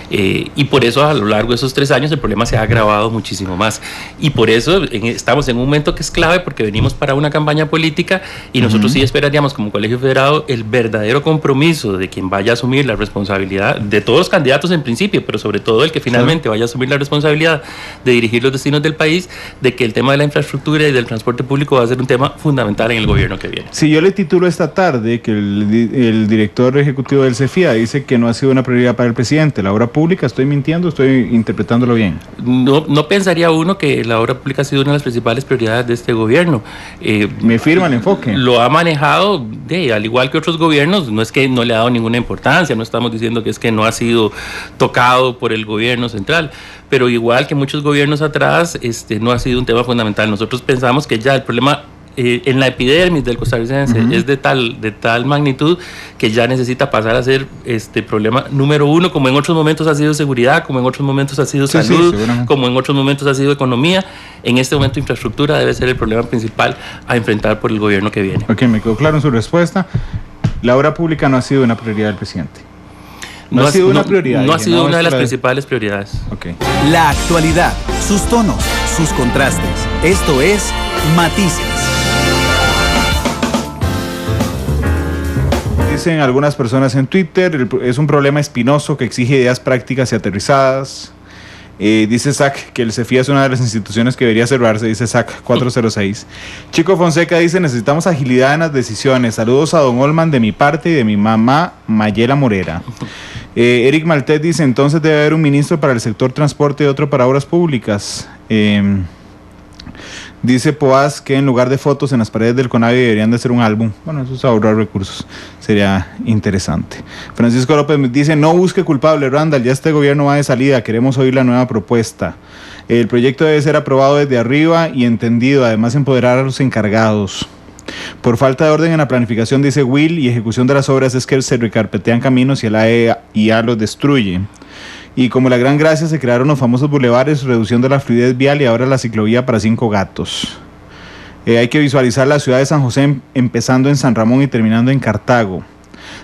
Y por eso a lo largo de esos 3 años el problema se ha agravado muchísimo más. Y por eso estamos en un momento que es clave, porque venimos para una campaña política y nosotros sí esperaríamos como Colegio Federado el verdadero compromiso de quien vaya a asumir la responsabilidad, de todos los candidatos en principio, pero sobre todo el que finalmente vaya a asumir la responsabilidad de dirigir los destinos del país, de que el tema de la infraestructura y del transporte público va a ser un tema fundamental en el gobierno que viene. Si yo le titulo esta tarde que el director ejecutivo del CEFIA dice que no ha sido una prioridad para el presidente la obra pública, ¿estoy mintiendo? ¿Estoy interpretándolo bien? No pensaría uno que la obra pública ha sido una de las principales prioridades de este gobierno. Me firma el enfoque. Lo ha manejado, al igual que otros gobiernos, no es que no le ha dado ninguna importancia, no estamos diciendo que es que no ha sido tocado por el gobierno central, pero igual que muchos gobiernos atrás, no ha sido un tema fundamental. Nosotros pensamos que ya el problema en la epidermis del costarricense es de tal magnitud que ya necesita pasar a ser problema número 1, como en otros momentos ha sido seguridad, como en otros momentos ha sido salud, como en otros momentos ha sido economía. En este momento infraestructura debe ser el problema principal a enfrentar por el gobierno que viene. Ok, me quedó claro en su respuesta. La obra pública no ha sido una prioridad del presidente. No ha sido una prioridad. No ha sido una de las principales prioridades. Okay. La actualidad, sus tonos, sus contrastes. Esto es Matices. Dicen algunas personas en Twitter, es un problema espinoso que exige ideas prácticas y aterrizadas. Dice Zach que el CEFIA es una de las instituciones que debería cerrarse, dice Zach 406. Chico Fonseca dice, necesitamos agilidad en las decisiones. Saludos a don Olman de mi parte y de mi mamá Mayela Morera. Eric Maltet dice, entonces debe haber un ministro para el sector transporte y otro para obras públicas. Dice Poaz que en lugar de fotos en las paredes del CONAVI deberían de hacer un álbum. Bueno, eso es ahorrar recursos. Sería interesante. Francisco López dice, no busque culpable, Randall, ya este gobierno va de salida, queremos oír la nueva propuesta. El proyecto debe ser aprobado desde arriba y entendido, además empoderar a los encargados. Por falta de orden en la planificación, dice Will, y ejecución de las obras es que se recarpetean caminos y el AEA los destruye. Y como la Gran Gracia se crearon los famosos bulevares, reduciendo la fluidez vial y ahora la ciclovía para 5 gatos. Hay que visualizar la ciudad de San José empezando en San Ramón y terminando en Cartago.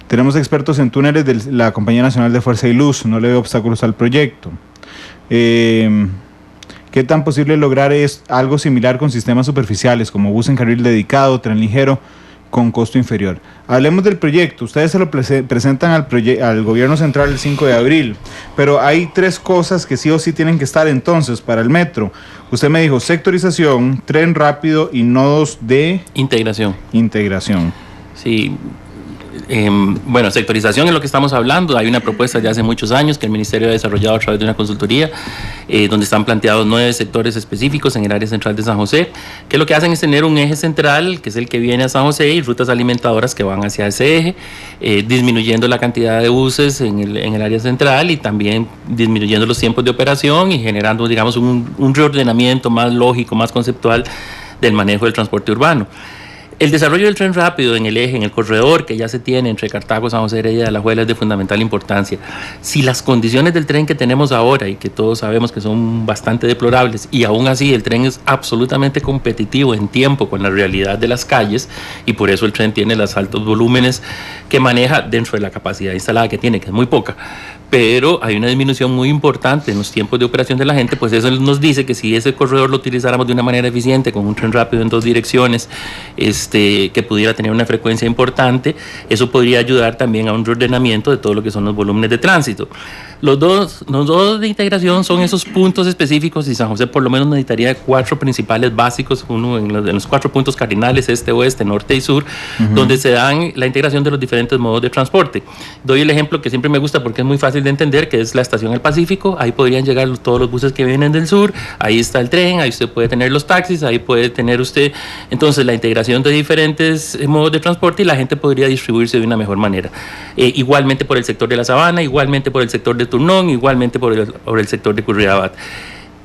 Tenemos expertos en túneles de la Compañía Nacional de Fuerza y Luz, no le veo obstáculos al proyecto. ¿Qué tan posible lograr es algo similar con sistemas superficiales como bus en carril dedicado, tren ligero, con costo inferior? Hablemos del proyecto. Ustedes se lo presentan al gobierno central el 5 de abril, pero hay 3 cosas que sí o sí tienen que estar entonces para el metro. Usted me dijo sectorización, tren rápido y nodos de... Integración. Sí. Bueno, sectorización es lo que estamos hablando. Hay una propuesta de hace muchos años que el Ministerio ha desarrollado a través de una consultoría donde están planteados 9 sectores específicos en el área central de San José, que lo que hacen es tener un eje central que es el que viene a San José y rutas alimentadoras que van hacia ese eje, disminuyendo la cantidad de buses en el área central y también disminuyendo los tiempos de operación y generando, digamos, un reordenamiento más lógico, más conceptual del manejo del transporte urbano. El desarrollo del tren rápido en el eje, en el corredor que ya se tiene entre Cartago, San José, Heredia, Alajuela es de fundamental importancia. Si las condiciones del tren que tenemos ahora y que todos sabemos que son bastante deplorables y aún así el tren es absolutamente competitivo en tiempo con la realidad de las calles y por eso el tren tiene los altos volúmenes que maneja dentro de la capacidad instalada que tiene, que es muy poca, pero hay una disminución muy importante en los tiempos de operación de la gente, pues eso nos dice que si ese corredor lo utilizáramos de una manera eficiente, con un tren rápido en 2 direcciones, que pudiera tener una frecuencia importante, eso podría ayudar también a un reordenamiento de todo lo que son los volúmenes de tránsito. Los dos de integración son esos puntos específicos y San José por lo menos necesitaría 4 principales básicos, uno en los 4 puntos cardinales, este, oeste, norte y sur, donde se dan la integración de los diferentes modos de transporte. Doy el ejemplo que siempre me gusta porque es muy fácil de entender, que es la estación El Pacífico. Ahí podrían llegar todos los buses que vienen del sur, ahí está el tren, ahí usted puede tener los taxis, ahí puede tener usted, entonces la integración de diferentes modos de transporte y la gente podría distribuirse de una mejor manera. Igualmente por el sector de la Sabana, igualmente por el sector de Turnón, igualmente por el sector de Curridabat.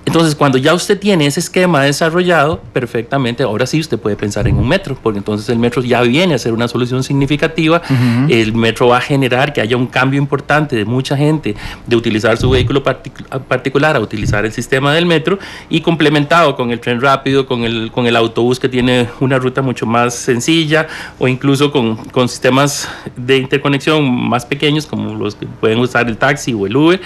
Entonces, cuando ya usted tiene ese esquema desarrollado, perfectamente, ahora sí usted puede pensar en un metro, porque entonces el metro ya viene a ser una solución significativa. El metro va a generar que haya un cambio importante de mucha gente de utilizar su vehículo particular a utilizar el sistema del metro, y complementado con el tren rápido, con el autobús que tiene una ruta mucho más sencilla, o incluso con sistemas de interconexión más pequeños, como los que pueden usar el taxi o el Uber,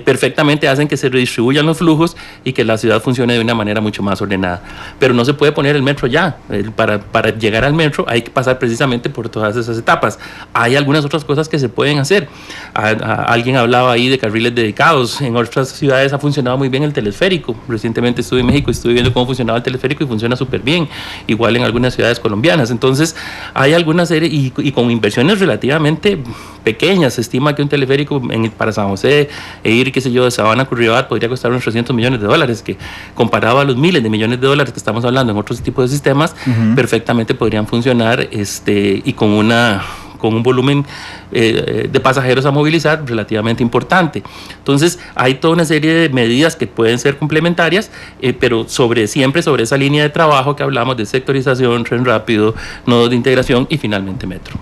perfectamente hacen que se redistribuyan los flujos y que la ciudad funcione de una manera mucho más ordenada. Pero no se puede poner el metro ya. Para llegar al metro hay que pasar precisamente por todas esas etapas. Hay algunas otras cosas que se pueden hacer. Alguien hablaba ahí de carriles dedicados. En otras ciudades ha funcionado muy bien el telesférico. Recientemente estuve en México y estuve viendo cómo funcionaba el telesférico y funciona súper bien. Igual en algunas ciudades colombianas. Entonces hay alguna serie y con inversiones relativamente pequeñas. Se estima que un teleférico para San José ir, qué sé yo, de Sabana a Curridabat podría costar unos $300 millones, que comparado a los miles de millones de dólares que estamos hablando en otros tipos de sistemas, perfectamente podrían funcionar y con un volumen de pasajeros a movilizar relativamente importante. Entonces hay toda una serie de medidas que pueden ser complementarias, pero siempre sobre esa línea de trabajo que hablamos de sectorización, tren rápido, nodos de integración y finalmente metro.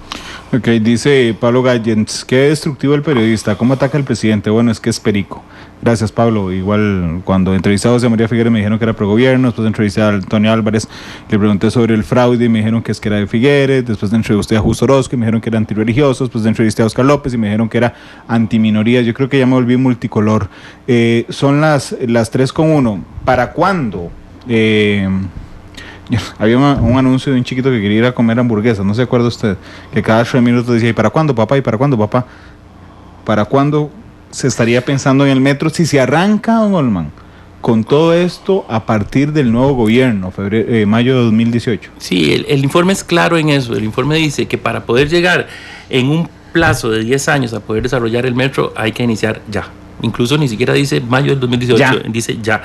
Ok, dice Pablo Gallens, qué destructivo el periodista, ¿cómo ataca al presidente? Bueno, es que es perico. Gracias, Pablo. Igual cuando entrevisté a José María Figueres me dijeron que era pro gobierno, después entrevisté a Antonio Álvarez, le pregunté sobre el fraude y me dijeron que era de Figueres, después entrevisté a Justo Orozco y me dijeron que era antirreligioso, después entrevisté a Oscar López y me dijeron que era antiminorías. Yo creo que ya me volví multicolor. Son las 3:01. ¿Para cuándo? Había un anuncio de un chiquito que quería ir a comer hamburguesas, no se acuerda usted, que cada 3 minutos decía, ¿y para cuándo, papá? ¿Y para cuándo, papá? ¿Para cuándo se estaría pensando en el metro si se arranca, don Olman, con todo esto a partir del nuevo gobierno, mayo de 2018? Sí, el informe es claro en eso. El informe dice que para poder llegar en un plazo de 10 años a poder desarrollar el metro hay que iniciar ya. Incluso ni siquiera dice mayo del 2018, ya. Dice ya.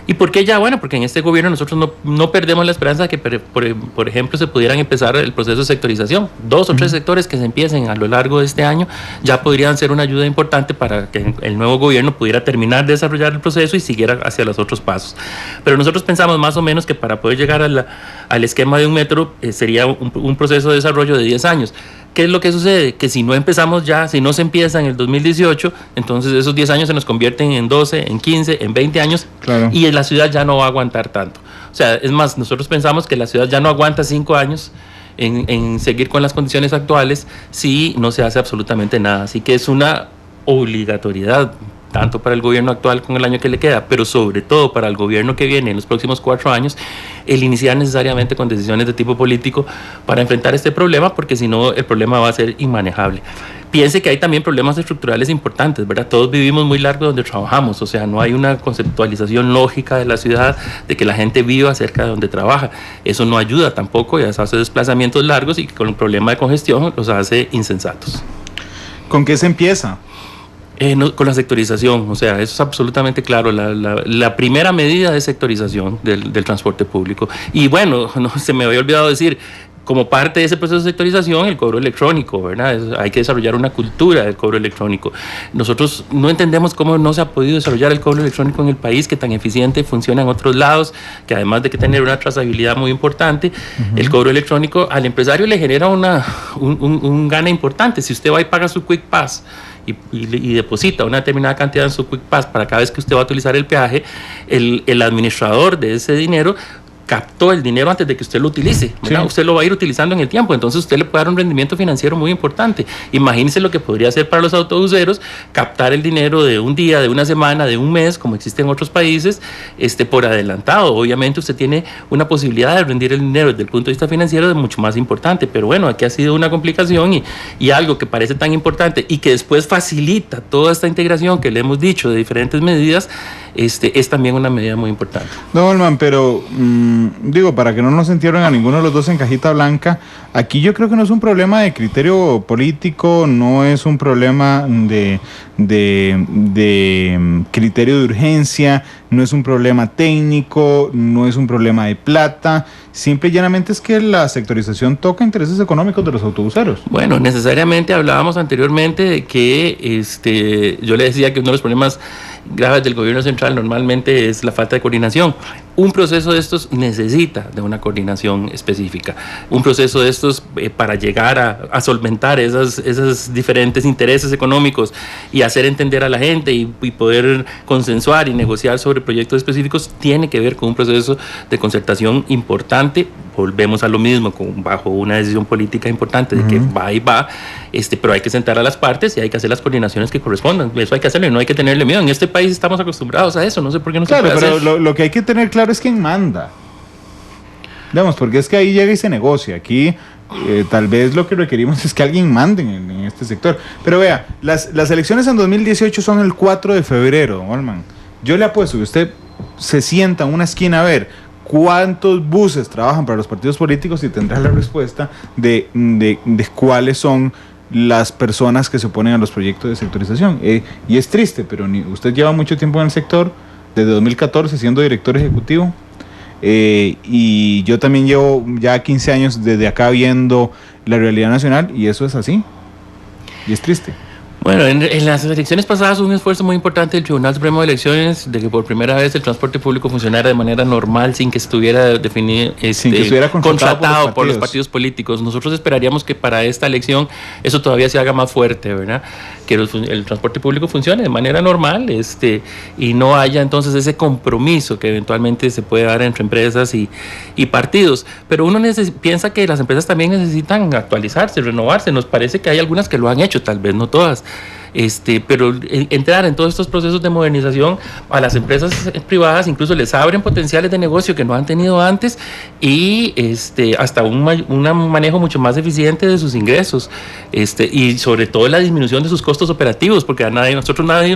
¿Y por qué ya? Bueno, porque en este gobierno nosotros no perdemos la esperanza de que, por ejemplo, se pudieran empezar el proceso de sectorización. 2 o 3 sectores que se empiecen a lo largo de este año ya podrían ser una ayuda importante para que el nuevo gobierno pudiera terminar de desarrollar el proceso y siguiera hacia los otros pasos. Pero nosotros pensamos más o menos que para poder llegar al esquema de un metro sería un proceso de desarrollo de 10 años. ¿Qué es lo que sucede? Que si no empezamos ya, si no se empieza en el 2018, entonces esos 10 años se nos convierten en 12, en 15, en 20 años, claro. Y la ciudad ya no va a aguantar tanto. O sea, es más, nosotros pensamos que la ciudad ya no aguanta 5 años en seguir con las condiciones actuales si no se hace absolutamente nada. Así que es una obligatoriedad, tanto para el gobierno actual con el año que le queda, pero sobre todo para el gobierno que viene en los próximos 4 años, el iniciar necesariamente con decisiones de tipo político para enfrentar este problema, porque si no el problema va a ser inmanejable. Piense que hay también problemas estructurales importantes, ¿verdad? Todos vivimos muy largo donde trabajamos, o sea, no hay una conceptualización lógica de la ciudad, de que la gente viva cerca de donde trabaja. Eso no ayuda tampoco, y hace desplazamientos largos y con el problema de congestión los hace insensatos. ¿Con qué se empieza? Con la sectorización, o sea, eso es absolutamente claro, la primera medida de sectorización del transporte público. Y bueno, no se me había olvidado decir, como parte de ese proceso de sectorización, el cobro electrónico, ¿verdad? Hay que desarrollar una cultura del cobro electrónico. Nosotros no entendemos cómo no se ha podido desarrollar el cobro electrónico en el país, que tan eficiente funciona en otros lados, que además de que tener una trazabilidad muy importante, el cobro electrónico al empresario le genera un gana importante. Si usted va y paga su Quick Pass y deposita una determinada cantidad en su Quick Pass para cada vez que usted va a utilizar el peaje, el administrador de ese dinero captó el dinero antes de que usted lo utilice, ¿verdad? Sí. Usted lo va a ir utilizando en el tiempo, entonces usted le puede dar un rendimiento financiero muy importante. Imagínese lo que podría hacer para los autobuseros, captar el dinero de un día, de una semana, de un mes, como existe en otros países, por adelantado. Obviamente usted tiene una posibilidad de rendir el dinero desde el punto de vista financiero de mucho más importante, pero bueno, aquí ha sido una complicación y algo que parece tan importante y que después facilita toda esta integración que le hemos dicho de diferentes medidas, es también una medida muy importante. No, Olman, pero digo, para que no nos entierren a ninguno de los dos en cajita blanca, aquí yo creo que no es un problema de criterio político, no es un problema de criterio de urgencia, no es un problema técnico, no es un problema de plata, simple y llanamente es que la sectorización toca intereses económicos de los autobuseros. Bueno, necesariamente hablábamos anteriormente de que yo le decía que uno de los problemas graves del gobierno central normalmente es la falta de coordinación. Un proceso de estos necesita de una coordinación específica. Un proceso de estos para llegar a solventar esos diferentes intereses económicos y hacer entender a la gente y poder consensuar y negociar sobre proyectos específicos tiene que ver con un proceso de concertación importante. Volvemos a lo mismo, bajo una decisión política importante de que va y va, pero hay que sentar a las partes y hay que hacer las coordinaciones que correspondan. Eso hay que hacerlo y no hay que tenerle miedo. En este país estamos acostumbrados a eso, no sé por qué no se puede hacer. Claro, pero lo que hay que tener claro es quién manda. Digamos, porque es que ahí llega y se negocia. Aquí tal vez lo que requerimos es que alguien mande en este sector. Pero vea, las elecciones en 2018 son el 4 de febrero, don Olman. Yo le apuesto que usted se sienta en una esquina a ver cuántos buses trabajan para los partidos políticos y tendrá la respuesta de cuáles son las personas que se oponen a los proyectos de sectorización. Y es triste, pero usted lleva mucho tiempo en el sector, desde 2014 siendo director ejecutivo, y yo también llevo ya 15 años desde acá viendo la realidad nacional y eso es así, y es triste. Bueno, en las elecciones pasadas hubo un esfuerzo muy importante del Tribunal Supremo de Elecciones de que por primera vez el transporte público funcionara de manera normal sin que estuviera definido, sin que estuviera contratado por los partidos políticos. Nosotros esperaríamos que para esta elección eso todavía se haga más fuerte, ¿verdad? Que el transporte público funcione de manera normal, y no haya entonces ese compromiso que eventualmente se puede dar entre empresas y partidos. Pero uno piensa que las empresas también necesitan actualizarse, renovarse. Nos parece que hay algunas que lo han hecho, tal vez no todas. Pero entrar en todos estos procesos de modernización a las empresas privadas incluso les abren potenciales de negocio que no han tenido antes, y hasta un manejo mucho más eficiente de sus ingresos, y sobre todo la disminución de sus costos operativos, porque nadie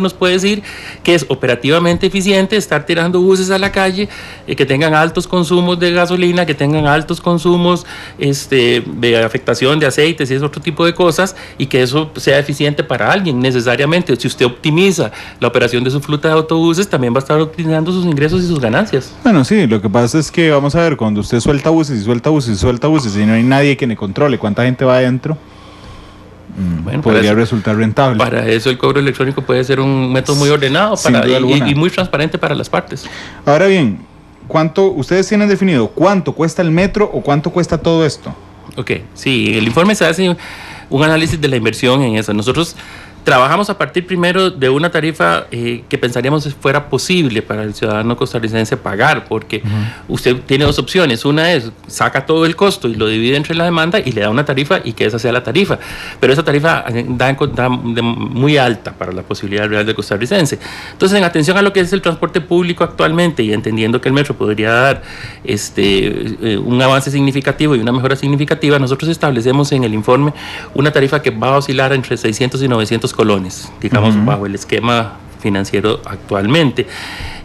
nos puede decir que es operativamente eficiente estar tirando buses a la calle que tengan altos consumos de gasolina, que tengan altos consumos de afectación de aceites y ese otro tipo de cosas, y que eso sea eficiente para alguien necesariamente. Si usted optimiza la operación de su flota de autobuses, también va a estar optimizando sus ingresos y sus ganancias. Bueno, sí, lo que pasa es que vamos a ver, cuando usted suelta buses y no hay nadie que le controle cuánta gente va adentro, bueno, podría resultar rentable. Para eso el cobro electrónico puede ser un método muy ordenado y muy transparente para las partes. Ahora bien, ¿ustedes tienen definido cuánto cuesta el metro o cuánto cuesta todo esto? Ok, sí, el informe se hace un análisis de la inversión en eso. Nosotros trabajamos a partir primero de una tarifa que pensaríamos fuera posible para el ciudadano costarricense pagar, porque usted tiene dos opciones. Una es, saca todo el costo y lo divide entre la demanda y le da una tarifa y que esa sea la tarifa. Pero esa tarifa da muy alta para la posibilidad real del costarricense. Entonces, en atención a lo que es el transporte público actualmente y entendiendo que el metro podría dar un avance significativo y una mejora significativa, nosotros establecemos en el informe una tarifa que va a oscilar entre 600 y 900 colones, digamos, bajo el esquema financiero actualmente.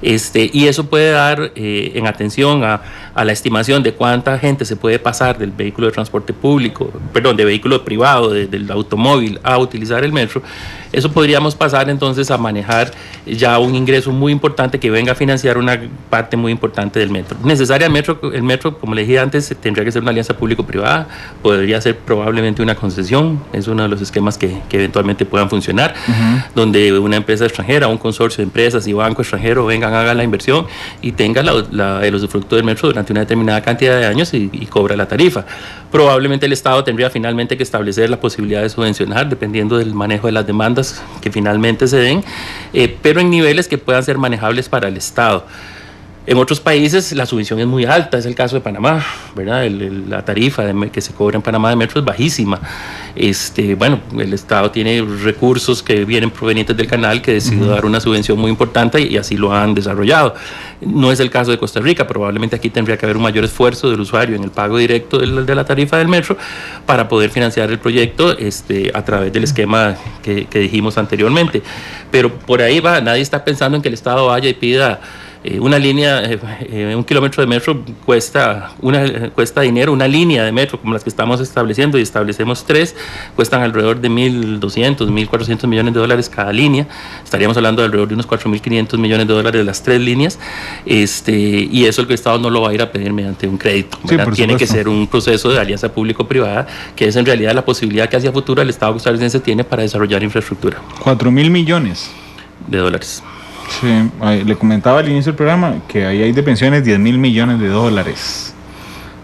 Y eso puede dar, en atención a la estimación de cuánta gente se puede pasar del vehículo de transporte público, de vehículo privado, del automóvil, a utilizar el metro. Eso podríamos pasar entonces a manejar ya un ingreso muy importante que venga a financiar una parte muy importante del metro. Necesaria el metro, como le dije antes, tendría que ser una alianza público-privada, podría ser probablemente una concesión, es uno de los esquemas que eventualmente puedan funcionar, donde una empresa extranjera, un consorcio de empresas y banco extranjero vengan, hagan la inversión y tenga el usufructo del metro durante una determinada cantidad de años y cobra la tarifa. Probablemente el Estado tendría finalmente que establecer la posibilidad de subvencionar, dependiendo del manejo de las demandas que finalmente se den, pero en niveles que puedan ser manejables para el Estado. En otros países la subvención es muy alta, es el caso de Panamá, ¿verdad? La tarifa que se cobra en Panamá de metro es bajísima. El Estado tiene recursos que vienen provenientes del canal que decidió dar una subvención muy importante y así lo han desarrollado. No es el caso de Costa Rica, probablemente aquí tendría que haber un mayor esfuerzo del usuario en el pago directo de la tarifa del metro para poder financiar el proyecto a través del esquema que dijimos anteriormente. Pero por ahí va, nadie está pensando en que el Estado vaya y pida una línea, un kilómetro de metro cuesta dinero. Una línea de metro como las que estamos estableciendo, y establecemos 3, cuestan alrededor de 1.200, 1.400 millones de dólares cada línea. Estaríamos hablando de alrededor de unos 4.500 millones de dólares de las 3 líneas, y eso el Estado no lo va a ir a pedir mediante un crédito. Sí, tiene que ser un proceso de alianza público-privada, que es en realidad la posibilidad que hacia futuro el Estado costarricense tiene para desarrollar infraestructura. 4.000 millones de dólares. Sí, le comentaba al inicio del programa que ahí hay de pensiones 10.000 millones de dólares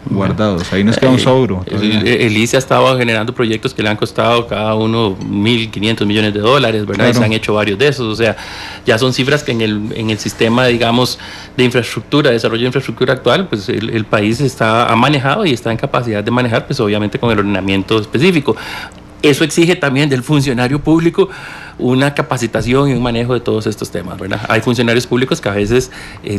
guardados. Ahí nos queda un sobro. El ICE ha estado generando proyectos que le han costado cada uno 1.500 millones de dólares, ¿verdad? Claro. Y se han hecho varios de esos. O sea, ya son cifras que en el sistema, digamos, de infraestructura, de desarrollo de infraestructura actual, pues el país ha manejado y está en capacidad de manejar, pues obviamente con el ordenamiento específico. Eso exige también del funcionario público una capacitación y un manejo de todos estos temas, ¿verdad? Hay funcionarios públicos que a veces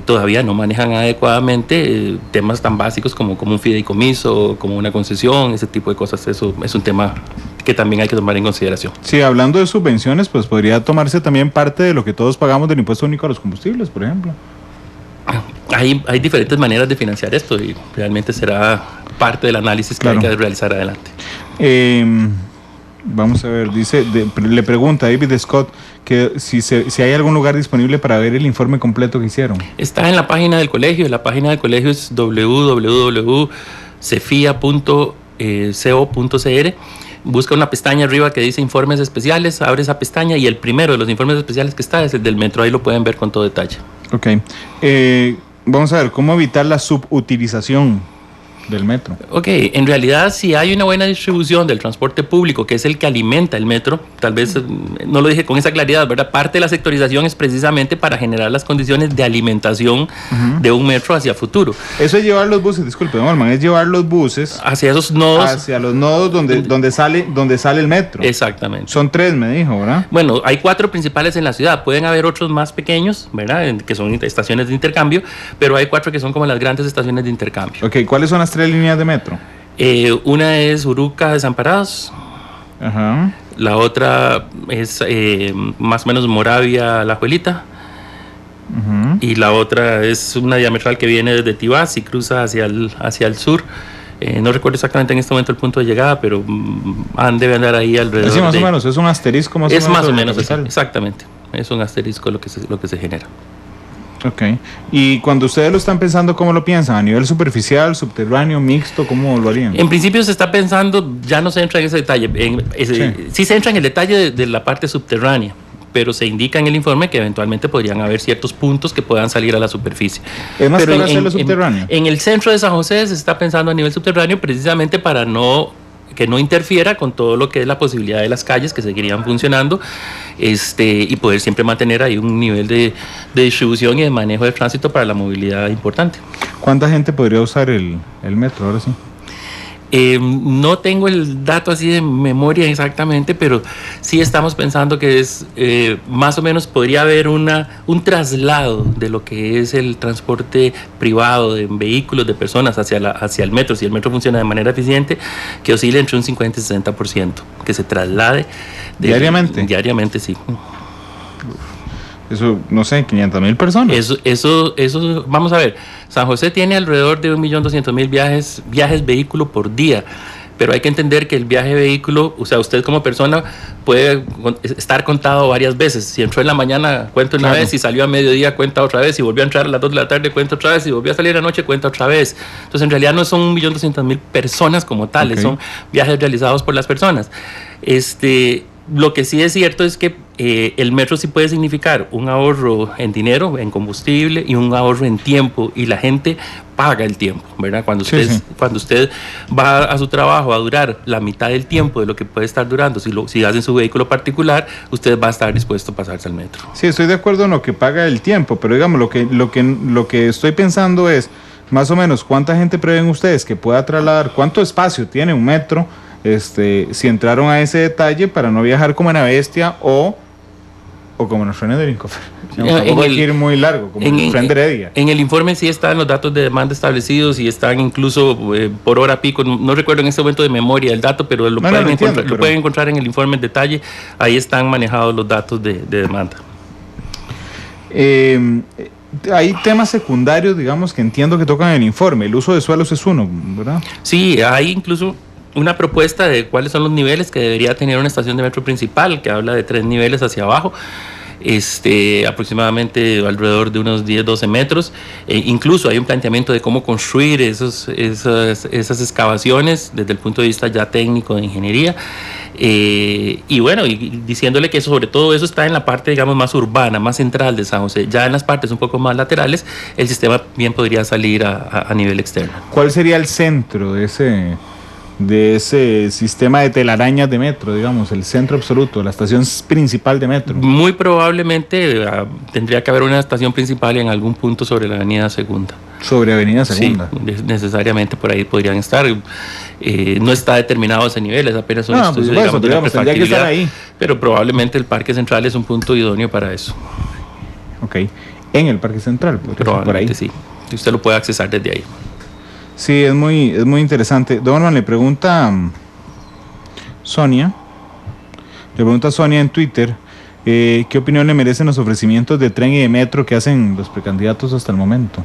todavía no manejan adecuadamente temas tan básicos como un fideicomiso, como una concesión, ese tipo de cosas. Eso es un tema que también hay que tomar en consideración. Sí, hablando de subvenciones, pues podría tomarse también parte de lo que todos pagamos del impuesto único a los combustibles, por ejemplo. Hay diferentes maneras de financiar esto y realmente será parte del análisis que hay que realizar adelante. Vamos a ver, le pregunta a David Scott que si hay algún lugar disponible para ver el informe completo que hicieron. Está en la página del colegio. La página del colegio es www.cefia.co.cr. busca una pestaña arriba que dice informes especiales, abre esa pestaña y el primero de los informes especiales que está es el del metro, ahí lo pueden ver con todo detalle. Ok. Vamos a ver, ¿cómo evitar la subutilización del metro? Ok, en realidad si hay una buena distribución del transporte público, que es el que alimenta el metro, tal vez no lo dije con esa claridad, ¿verdad? Parte de la sectorización es precisamente para generar las condiciones de alimentación de un metro hacia futuro. Eso es llevar los buses, disculpe, Norman, es llevar los buses hacia esos nodos. Hacia los nodos donde sale el metro. Exactamente. Son 3, me dijo, ¿verdad? Bueno, hay 4 principales en la ciudad, pueden haber otros más pequeños, ¿verdad? Que son estaciones de intercambio, pero hay 4 que son como las grandes estaciones de intercambio. Ok, ¿cuáles son las 3 líneas de metro? Una es Uruca Desamparados. Ajá. La otra es más o menos Moravia La Juelita. Y la otra es una diametral que viene desde Tibás y cruza hacia el sur. No recuerdo exactamente en este momento el punto de llegada, pero debe andar ahí alrededor. Sí, más o menos, es un asterisco más o menos. Es más o menos así, exactamente. Es un asterisco lo que se genera. Ok. Y cuando ustedes lo están pensando, ¿cómo lo piensan? ¿A nivel superficial, subterráneo, mixto? ¿Cómo lo harían? En principio se está pensando, ya no se entra en ese detalle. Sí se entra en el detalle de la parte subterránea, pero se indica en el informe que eventualmente podrían haber ciertos puntos que puedan salir a la superficie. ¿Es más caro hacerlo subterráneo? En el centro de San José se está pensando a nivel subterráneo precisamente para que no interfiera con todo lo que es la posibilidad de las calles que seguirían funcionando, y poder siempre mantener ahí un nivel de distribución y de manejo de tránsito para la movilidad importante. ¿Cuánta gente podría usar el metro ahora sí? No tengo el dato así de memoria exactamente, pero sí estamos pensando que es más o menos podría haber un traslado de lo que es el transporte privado de vehículos, de personas hacia el metro, si el metro funciona de manera eficiente, que oscila entre un 50 y 60%, que se traslade diariamente. Diariamente, sí. Eso, no sé, 500,000 personas. Eso, vamos a ver, San José tiene alrededor de 1.200.000 viajes vehículo por día, pero hay que entender que el viaje vehículo, o sea, usted como persona puede estar contado varias veces. Si entró en la mañana, cuenta una vez, si salió a mediodía, cuenta otra vez, si volvió a entrar a las 2 de la tarde, cuenta otra vez, si volvió a salir anoche, cuenta otra vez. Entonces, en realidad no son 1.200.000 personas como tales, son viajes realizados por las personas. Lo que sí es cierto es que el metro sí puede significar un ahorro en dinero, en combustible, y un ahorro en tiempo, y la gente paga el tiempo, ¿verdad? Cuando usted va a su trabajo a durar la mitad del tiempo de lo que puede estar durando, si hace en su vehículo particular, usted va a estar dispuesto a pasarse al metro. Sí, estoy de acuerdo en lo que paga el tiempo, pero digamos, lo que estoy pensando es, más o menos, ¿cuánta gente prevén ustedes que pueda trasladar? ¿Cuánto espacio tiene un metro? Si entraron a ese detalle para no viajar como una bestia o como nuestro Nederinkofer. Tampoco hay que ir muy largo, como el tren de Heredia. En el informe sí están los datos de demanda establecidos y están incluso por hora pico. No recuerdo en este momento de memoria el dato, pero lo pueden encontrar en el informe en detalle. Ahí están manejados los datos de demanda. Hay temas secundarios, digamos, que entiendo que tocan en el informe. El uso de suelos es uno, ¿verdad? Sí, hay incluso una propuesta de cuáles son los niveles que debería tener una estación de metro principal, que habla de 3 niveles hacia abajo, aproximadamente alrededor de unos 10-12 metros. Incluso hay un planteamiento de cómo construir esas excavaciones desde el punto de vista ya técnico de ingeniería. Y bueno, y diciéndole que sobre todo eso está en la parte, digamos, más urbana, más central de San José. Ya en las partes un poco más laterales, el sistema bien podría salir a nivel externo. ¿Cuál sería el centro de ese sistema de telarañas de metro, digamos, el centro absoluto, la estación principal de metro? Muy probablemente tendría que haber una estación principal en algún punto sobre la Avenida Segunda. ¿Sobre Avenida Segunda? Sí, necesariamente por ahí podrían estar. No está determinado ese nivel, es apenas un estudio, digamos, tendría que estar ahí. Pero probablemente el Parque Central es un punto idóneo para eso. Ok, en el Parque Central, probablemente por ahí. Sí, usted lo puede accesar desde ahí. Sí, es muy interesante. Don Norman, le pregunta Sonia en Twitter, ¿qué opinión le merecen los ofrecimientos de tren y de metro que hacen los precandidatos hasta el momento?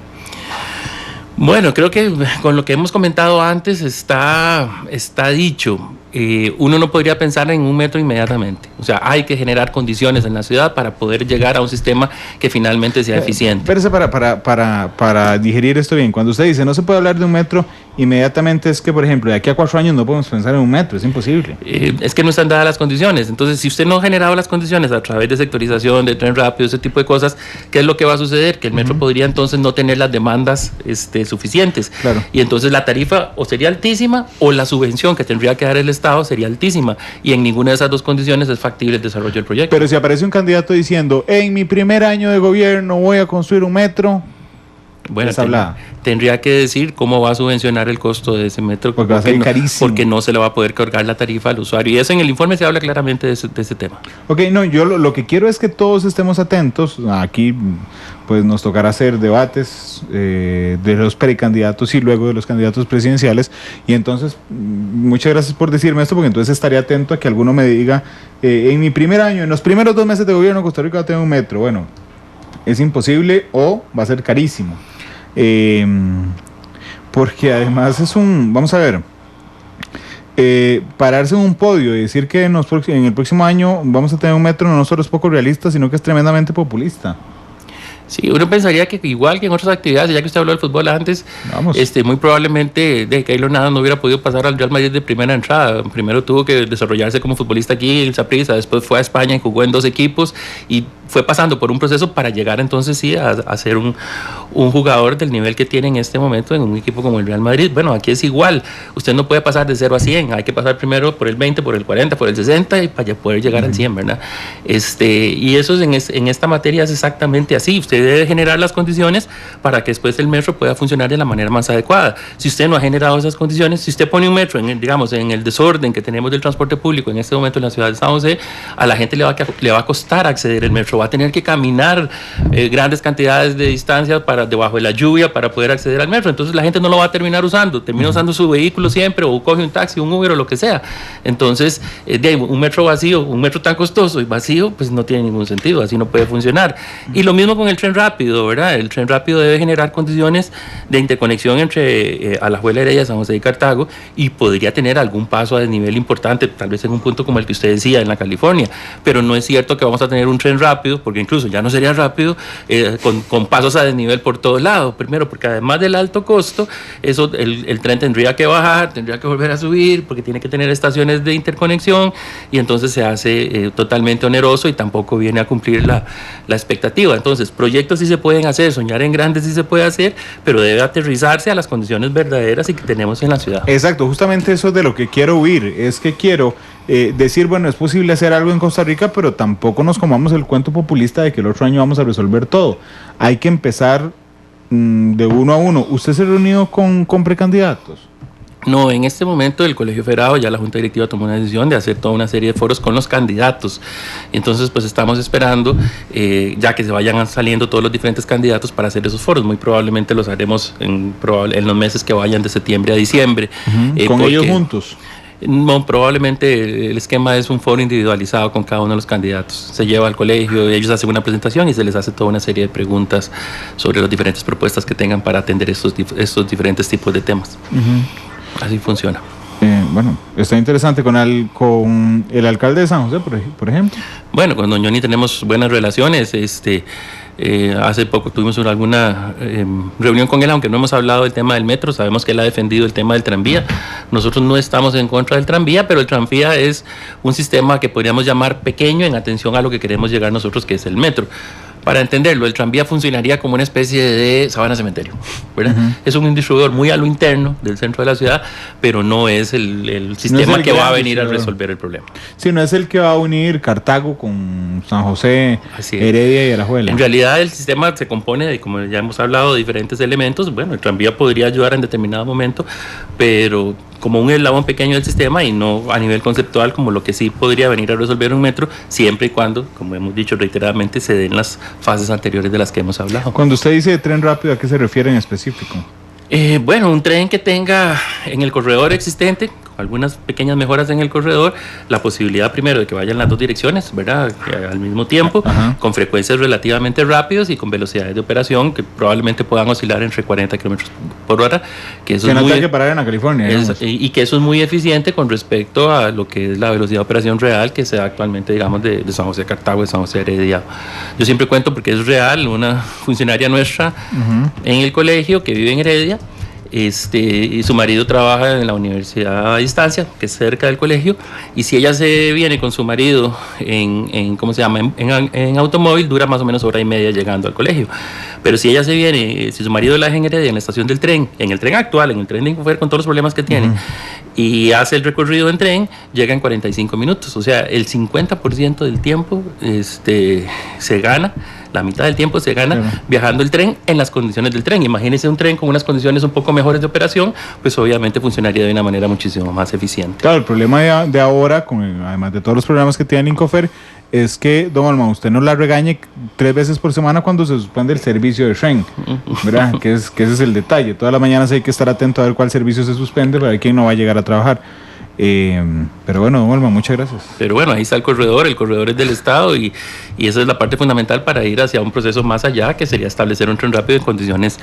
Bueno, creo que con lo que hemos comentado antes está dicho. Uno no podría pensar en un metro inmediatamente. O sea, hay que generar condiciones en la ciudad para poder llegar a un sistema que finalmente sea eficiente. Espérese para digerir esto bien. Cuando usted dice no se puede hablar de un metro inmediatamente es que, por ejemplo, de aquí a 4 años no podemos pensar en un metro, es imposible. Es que no están dadas las condiciones. Entonces, si usted no ha generado las condiciones a través de sectorización, de tren rápido, ese tipo de cosas, ¿qué es lo que va a suceder? Que el metro podría entonces no tener las demandas suficientes. Claro. Y entonces la tarifa o sería altísima o la subvención que tendría que dar el Estado sería altísima. Y en ninguna de esas dos condiciones es factible el desarrollo del proyecto. Pero si aparece un candidato diciendo, en mi primer año de gobierno voy a construir un metro, bueno, tendría que decir cómo va a subvencionar el costo de ese metro, porque va a ser carísimo, porque no se le va a poder cargar la tarifa al usuario, y eso en el informe se habla claramente de ese tema. Ok, no, yo lo que quiero es que todos estemos atentos. Aquí pues nos tocará hacer debates de los precandidatos y luego de los candidatos presidenciales, y entonces muchas gracias por decirme esto, porque entonces estaré atento a que alguno me diga, en mi primer año, en los primeros 2 meses de gobierno Costa Rica va a tener un metro. Bueno, es imposible o va a ser carísimo. Porque además vamos a ver, pararse en un podio y decir que en el próximo año vamos a tener un metro no solo es poco realista, sino que es tremendamente populista. Sí, uno pensaría que igual que en otras actividades, ya que usted habló del fútbol antes, muy probablemente Keylor Navas no hubiera podido pasar al Real Madrid de primera entrada. Primero tuvo que desarrollarse como futbolista aquí en el Saprissa, después fue a España y jugó en 2 equipos y fue pasando por un proceso para llegar entonces sí a ser un jugador del nivel que tiene en este momento en un equipo como el Real Madrid. Bueno, aquí es igual, usted no puede pasar de 0 a 100, hay que pasar primero por el 20, por el 40, por el 60 y para poder llegar al 100, ¿verdad? Y eso en esta materia es exactamente así. Usted debe generar las condiciones para que después el metro pueda funcionar de la manera más adecuada. Si usted no ha generado esas condiciones, si usted pone un metro en el desorden que tenemos del transporte público en este momento en la ciudad de San José, a la gente le va a costar acceder al metro, va a tener que caminar grandes cantidades de distancias debajo de la lluvia para poder acceder al metro. Entonces la gente no lo va a terminar usando, termina usando su vehículo siempre, o coge un taxi, un Uber o lo que sea. Entonces, un metro vacío, un metro tan costoso y vacío, pues no tiene ningún sentido, así no puede funcionar. Y lo mismo con el tren rápido, ¿verdad? El tren rápido debe generar condiciones de interconexión entre Alajuela, Heredia, San José y Cartago, y podría tener algún paso a desnivel importante, tal vez en un punto como el que usted decía, en la California, pero no es cierto que vamos a tener un tren rápido, porque incluso ya no sería rápido, con pasos a desnivel por todos lados. Primero, porque además del alto costo, el tren tendría que bajar, tendría que volver a subir, porque tiene que tener estaciones de interconexión, y entonces se hace totalmente oneroso y tampoco viene a cumplir la expectativa. Entonces, proyectos sí se pueden hacer, soñar en grande sí se puede hacer, pero debe aterrizarse a las condiciones verdaderas y que tenemos en la ciudad. Exacto, justamente eso es de lo que quiero huir, es que quiero decir, bueno, es posible hacer algo en Costa Rica, pero tampoco nos comamos el cuento populista de que el otro año vamos a resolver todo. Hay que empezar de uno a uno. ¿Usted se ha reunido con precandidatos? No, en este momento el Colegio Federado, ya la Junta Directiva tomó una decisión de hacer toda una serie de foros con los candidatos. Entonces, pues estamos esperando ya que se vayan saliendo todos los diferentes candidatos para hacer esos foros. Muy probablemente los haremos en los meses que vayan de septiembre a diciembre. ¿Con ellos juntos? No, probablemente el esquema es un foro individualizado con cada uno de los candidatos. Se lleva al colegio, ellos hacen una presentación y se les hace toda una serie de preguntas sobre las diferentes propuestas que tengan para atender estos diferentes tipos de temas. Así funciona. Bueno, está interesante con el alcalde de San José, por ejemplo. Bueno, con don Johnny tenemos buenas relaciones. Hace poco tuvimos alguna reunión con él, aunque no hemos hablado del tema del metro. Sabemos que él ha defendido el tema del tranvía. Nosotros no estamos en contra del tranvía, pero el tranvía es un sistema que podríamos llamar pequeño en atención a lo que queremos llegar nosotros, que es el metro. Para entenderlo, el tranvía funcionaría como una especie de sabana cementerio, ¿verdad? Es un distribuidor muy a lo interno del centro de la ciudad, pero no es el sistema que va a venir a resolver el problema. Sí, no es el que va a unir Cartago con San José, Heredia y Alajuela. En realidad el sistema se compone de, como ya hemos hablado, de diferentes elementos. Bueno, el tranvía podría ayudar en determinado momento, pero como un eslabón pequeño del sistema y no a nivel conceptual como lo que sí podría venir a resolver un metro, siempre y cuando, como hemos dicho reiteradamente, se den las fases anteriores de las que hemos hablado. Cuando usted dice tren rápido, ¿a qué se refiere en específico? Bueno, un tren que tenga en el corredor existente, algunas pequeñas mejoras en el corredor, la posibilidad primero de que vayan las dos direcciones, ¿verdad? Al mismo tiempo, con frecuencias relativamente rápidas y con velocidades de operación que probablemente puedan oscilar entre 40 kilómetros por hora, que eso no tenga que parar en la California. Y que eso es muy eficiente con respecto a lo que es la velocidad de operación real que se da actualmente, digamos, de San José Cartago, de San José Heredia. Yo siempre cuento porque es real, una funcionaria nuestra en el colegio que vive en Heredia, y su marido trabaja en la universidad a distancia, que es cerca del colegio, y si ella se viene con su marido ¿cómo se llama? En automóvil, dura más o menos hora y media llegando al colegio. Pero si ella se viene, si su marido la deja en Heredia, en la estación del tren, en el tren actual, en el tren de Incofer, con todos los problemas que tiene, y hace el recorrido en tren, llega en 45 minutos. O sea, el 50% del tiempo se gana. La mitad del tiempo se gana viajando el tren en las condiciones del tren. Imagínense un tren con unas condiciones un poco mejores de operación, pues obviamente funcionaría de una manera muchísimo más eficiente. Claro, el problema de ahora, además de todos los problemas que tiene Incofer, es que, don Alma, usted no la regañe 3 veces por semana cuando se suspende el servicio de tren, ¿verdad? que ese es el detalle. Todas las mañanas hay que estar atento a ver cuál servicio se suspende para ver quién no va a llegar a trabajar. Pero bueno, don Alma, muchas gracias. Pero bueno, ahí está el corredor es del Estado y esa es la parte fundamental para ir hacia un proceso más allá, que sería establecer un tren rápido en condiciones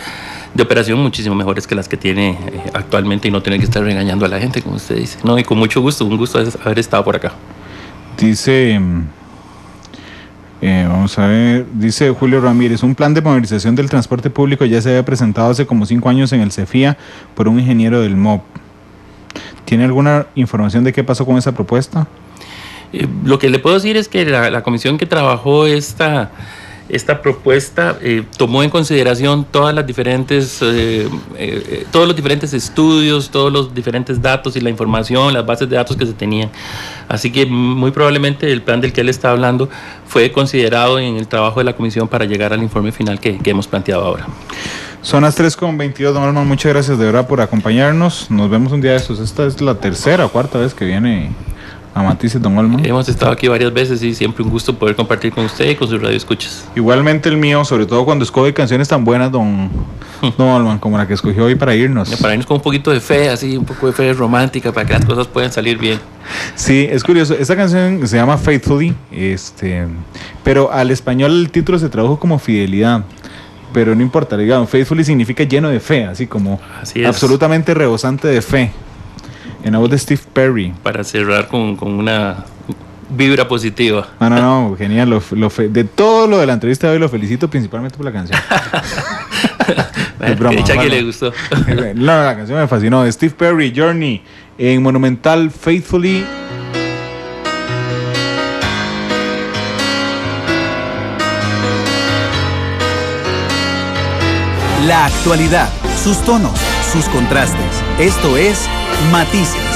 de operación muchísimo mejores que las que tiene actualmente y no tener que estar regañando a la gente, como usted dice. No, y con mucho gusto, un gusto haber estado por acá. Dice, vamos a ver, dice Julio Ramírez, un plan de modernización del transporte público ya se había presentado hace como 5 años en el CEFIA por un ingeniero del MOB. ¿Tiene alguna información de qué pasó con esa propuesta? Lo que le puedo decir es que la comisión que trabajó esta propuesta tomó en consideración todas las diferentes, todos los diferentes estudios, todos los diferentes datos y la información, las bases de datos que se tenían. Así que muy probablemente el plan del que él está hablando fue considerado en el trabajo de la comisión para llegar al informe final que hemos planteado ahora. Son las 3:22, don Alman, muchas gracias de verdad por acompañarnos. Nos vemos un día de estos. Esta es la 3ª o 4ª vez que viene a Matices, don Alman. Hemos estado aquí varias veces y siempre un gusto poder compartir con usted y con sus radioescuchas. Igualmente el mío, sobre todo cuando escoge canciones tan buenas, don Alman, como la que escogió hoy para irnos. Para irnos con un poquito de fe, así, un poco de fe romántica, para que las cosas puedan salir bien. Sí, es curioso. Esta canción se llama Faithfully, pero al español el título se tradujo como Fidelidad. Pero no importa, digamos, faithfully significa lleno de fe, así como absolutamente rebosante de fe. En la voz de Steve Perry. Para cerrar con una vibra positiva. No, genial. De todo lo de la entrevista de hoy lo felicito principalmente por la canción. Que le gustó. No, la canción me fascinó. Steve Perry, Journey, en Monumental, Faithfully. La actualidad, sus tonos, sus contrastes. Esto es Matices.